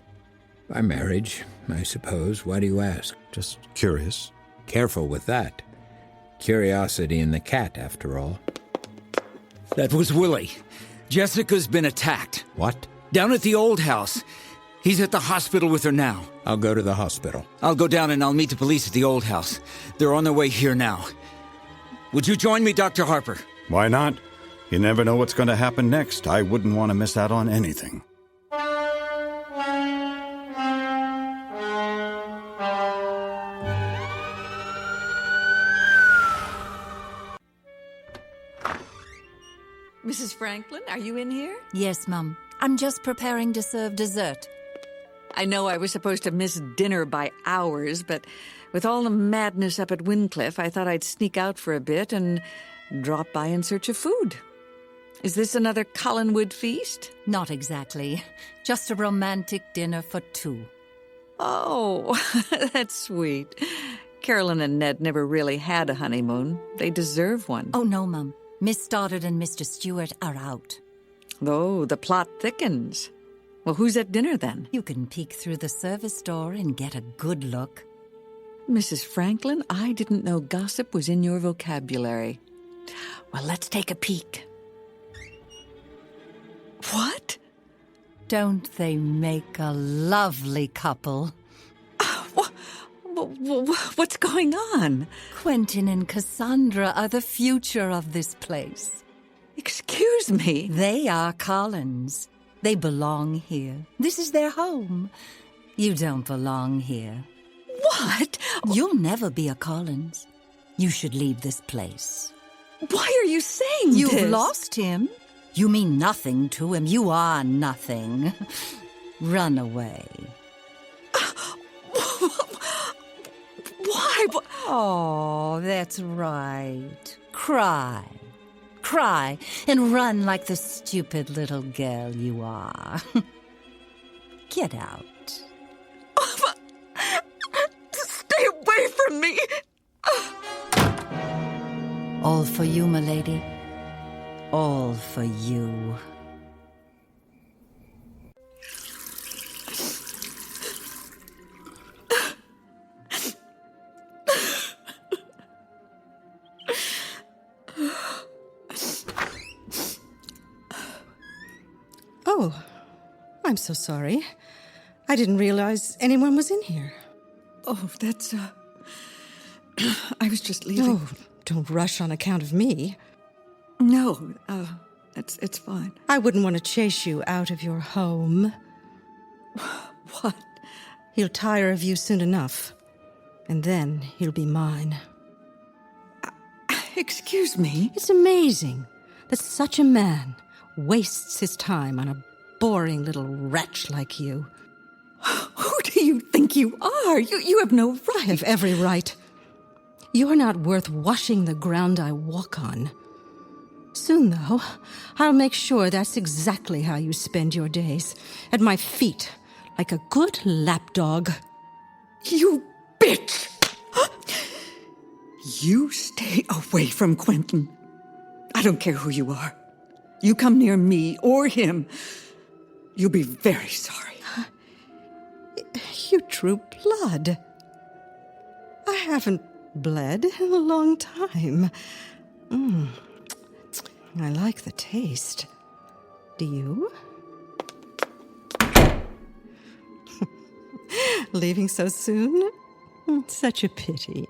By marriage, I suppose. Why do you ask? Just curious. Careful with that. Curiosity in the cat, after all. That was Willie. Jessica's been attacked. What? Down at the old house. He's at the hospital with her now. I'll go to the hospital. I'll go down and I'll meet the police at the old house. They're on their way here now. Would you join me, Dr. Harper? Why not? You never know what's going to happen next. I wouldn't want to miss out on anything. Mrs. Franklin, are you in here? Yes, Mum. I'm just preparing to serve dessert. I know I was supposed to miss dinner by hours, but with all the madness up at Wyncliffe, I thought I'd sneak out for a bit and drop by in search of food. Is this another Collinswood feast? Not exactly. Just a romantic dinner for two. Oh, that's sweet. Carolyn and Ned never really had a honeymoon. They deserve one. Oh, no, Mum. Miss Stoddard and Mr. Stewart are out. Oh, the plot thickens. Well, who's at dinner then? You can peek through the service door and get a good look. Mrs. Franklin, I didn't know gossip was in your vocabulary. Well, let's take a peek. What? Don't they make a lovely couple? What's going on? Quentin and Cassandra are the future of this place. Excuse me? They are Collins. They belong here. This is their home. You don't belong here. What? You'll never be a Collins. You should leave this place. Why are you saying this? You've lost him. You mean nothing to him. You are nothing. Run away. Why? Oh, that's right. Cry. Cry and run like the stupid little girl you are. Get out. Stay away from me! All for you, milady. All for you. Oh, I'm so sorry. I didn't realize anyone was in here. Oh, that's, I was just leaving. Oh, don't rush on account of me. No, it's fine. I wouldn't want to chase you out of your home. What? He'll tire of you soon enough, and then he'll be mine. Excuse me? It's amazing that such a man wastes his time on a boring little wretch like you. Who do you think you are? You have no right. I have every right. You're not worth washing the ground I walk on. Soon, though, I'll make sure that's exactly how you spend your days. At my feet, like a good lapdog. You bitch! You stay away from Quentin. I don't care who you are. You come near me or him, you'll be very sorry. You drew blood. I haven't bled in a long time. I like the taste. Do you? Leaving so soon? Such a pity.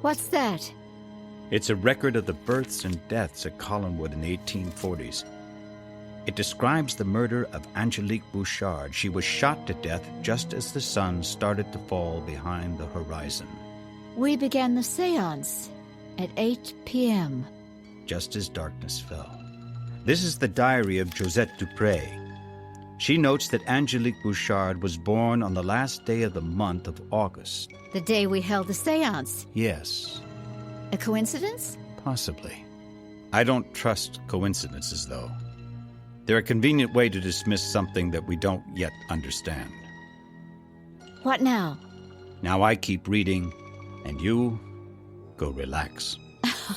What's that? It's a record of the births and deaths at Collinswood in the 1840s. It describes the murder of Angelique Bouchard. She was shot to death just as the sun started to fall behind the horizon. We began the seance at 8 p.m. Just as darkness fell. This is the diary of Josette Dupré. She notes that Angelique Bouchard was born on the last day of the month of August. The day we held the seance. Yes. A coincidence? Possibly. I don't trust coincidences, though. They're a convenient way to dismiss something that we don't yet understand. What now? Now I keep reading, and you go relax.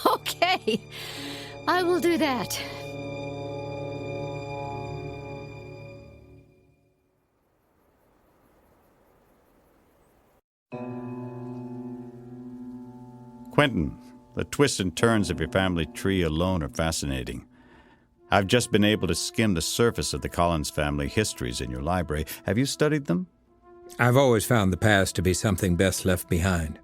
Okay, I will do that. Quentin, the twists and turns of your family tree alone are fascinating. I've just been able to skim the surface of the Collins family histories in your library. Have you studied them? I've always found the past to be something best left behind.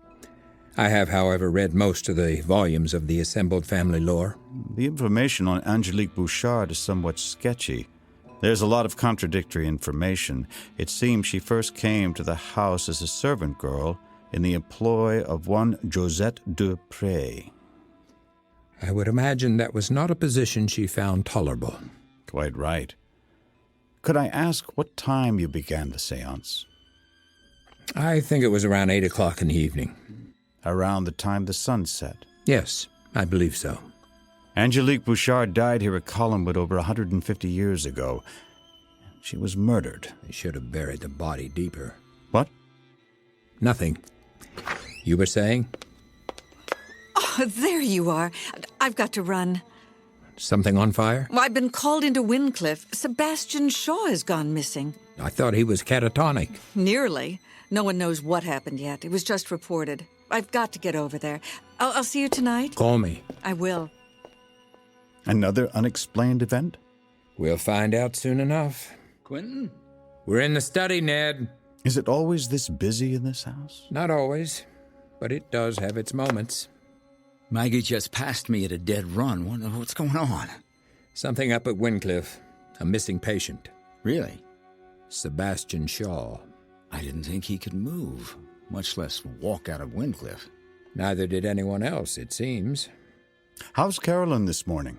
I have, however, read most of the volumes of the assembled family lore. The information on Angelique Bouchard is somewhat sketchy. There's a lot of contradictory information. It seems she first came to the house as a servant girl in the employ of one Josette Dupré. I would imagine that was not a position she found tolerable. Quite right. Could I ask what time you began the seance? I think it was around 8 o'clock in the evening. Around the time the sun set? Yes, I believe so. Angelique Bouchard died here at Collinswood over 150 years ago. She was murdered. They should have buried the body deeper. What? Nothing. You were saying? Oh, there you are. I've got to run. Something on fire? Well, I've been called into Wincliffe. Sebastian Shaw has gone missing. I thought he was catatonic. Nearly. No one knows what happened yet. It was just reported. I've got to get over there. I'll see you tonight. Call me. I will. Another unexplained event? We'll find out soon enough. Quentin? We're in the study, Ned. Is it always this busy in this house? Not always, but it does have its moments. Maggie just passed me at a dead run. What's going on? Something up at Wincliffe. A missing patient. Really? Sebastian Shaw. I didn't think he could move, much less walk out of Wincliffe. Neither did anyone else, it seems. How's Carolyn this morning?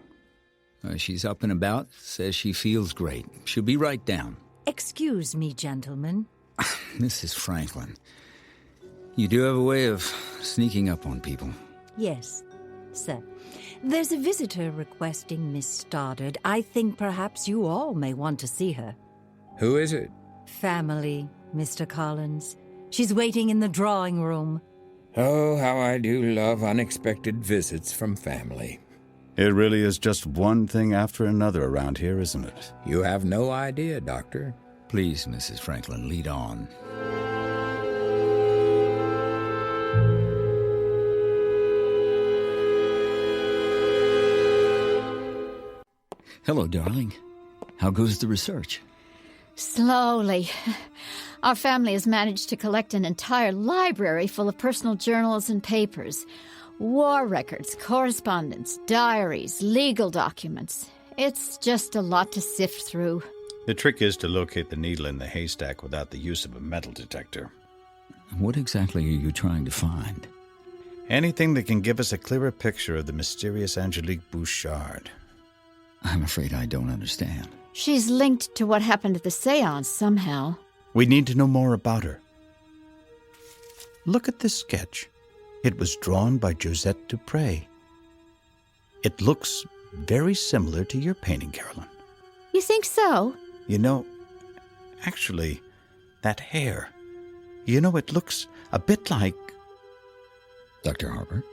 She's up and about, says she feels great. She'll be right down. Excuse me, gentlemen. Mrs. Franklin, you do have a way of sneaking up on people. Yes, sir. There's a visitor requesting Miss Stoddard. I think perhaps you all may want to see her. Who is it? Family, Mr. Collins. She's waiting in the drawing room. Oh, how I do love unexpected visits from family. It really is just one thing after another around here, isn't it? You have no idea, Doctor. Please, Mrs. Franklin, lead on. Hello, darling. How goes the research? Slowly. Our family has managed to collect an entire library full of personal journals and papers. War records, correspondence, diaries, legal documents. It's just a lot to sift through. The trick is to locate the needle in the haystack without the use of a metal detector. What exactly are you trying to find? Anything that can give us a clearer picture of the mysterious Angelique Bouchard. I'm afraid I don't understand. She's linked to what happened at the seance somehow. We need to know more about her. Look at this sketch. It was drawn by Josette Dupré. It looks very similar to your painting, Carolyn. You think so? You know, actually, that hair, it looks a bit like... Dr. Harper?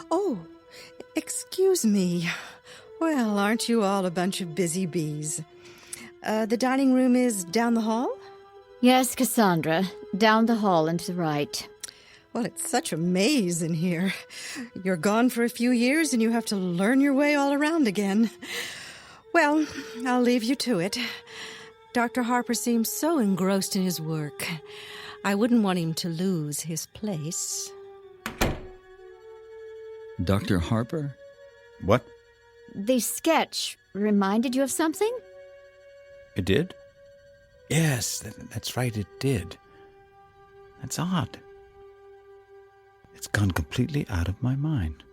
Oh, excuse me. Well, aren't you all a bunch of busy bees? The dining room is down the hall? Yes, Cassandra. Down the hall and to the right. Well, it's such a maze in here. You're gone for a few years and you have to learn your way all around again. Well, I'll leave you to it. Dr. Harper seems so engrossed in his work. I wouldn't want him to lose his place. Dr. Harper? What? The sketch reminded you of something? It did? Yes, that's right, it did. That's odd. It's gone completely out of my mind.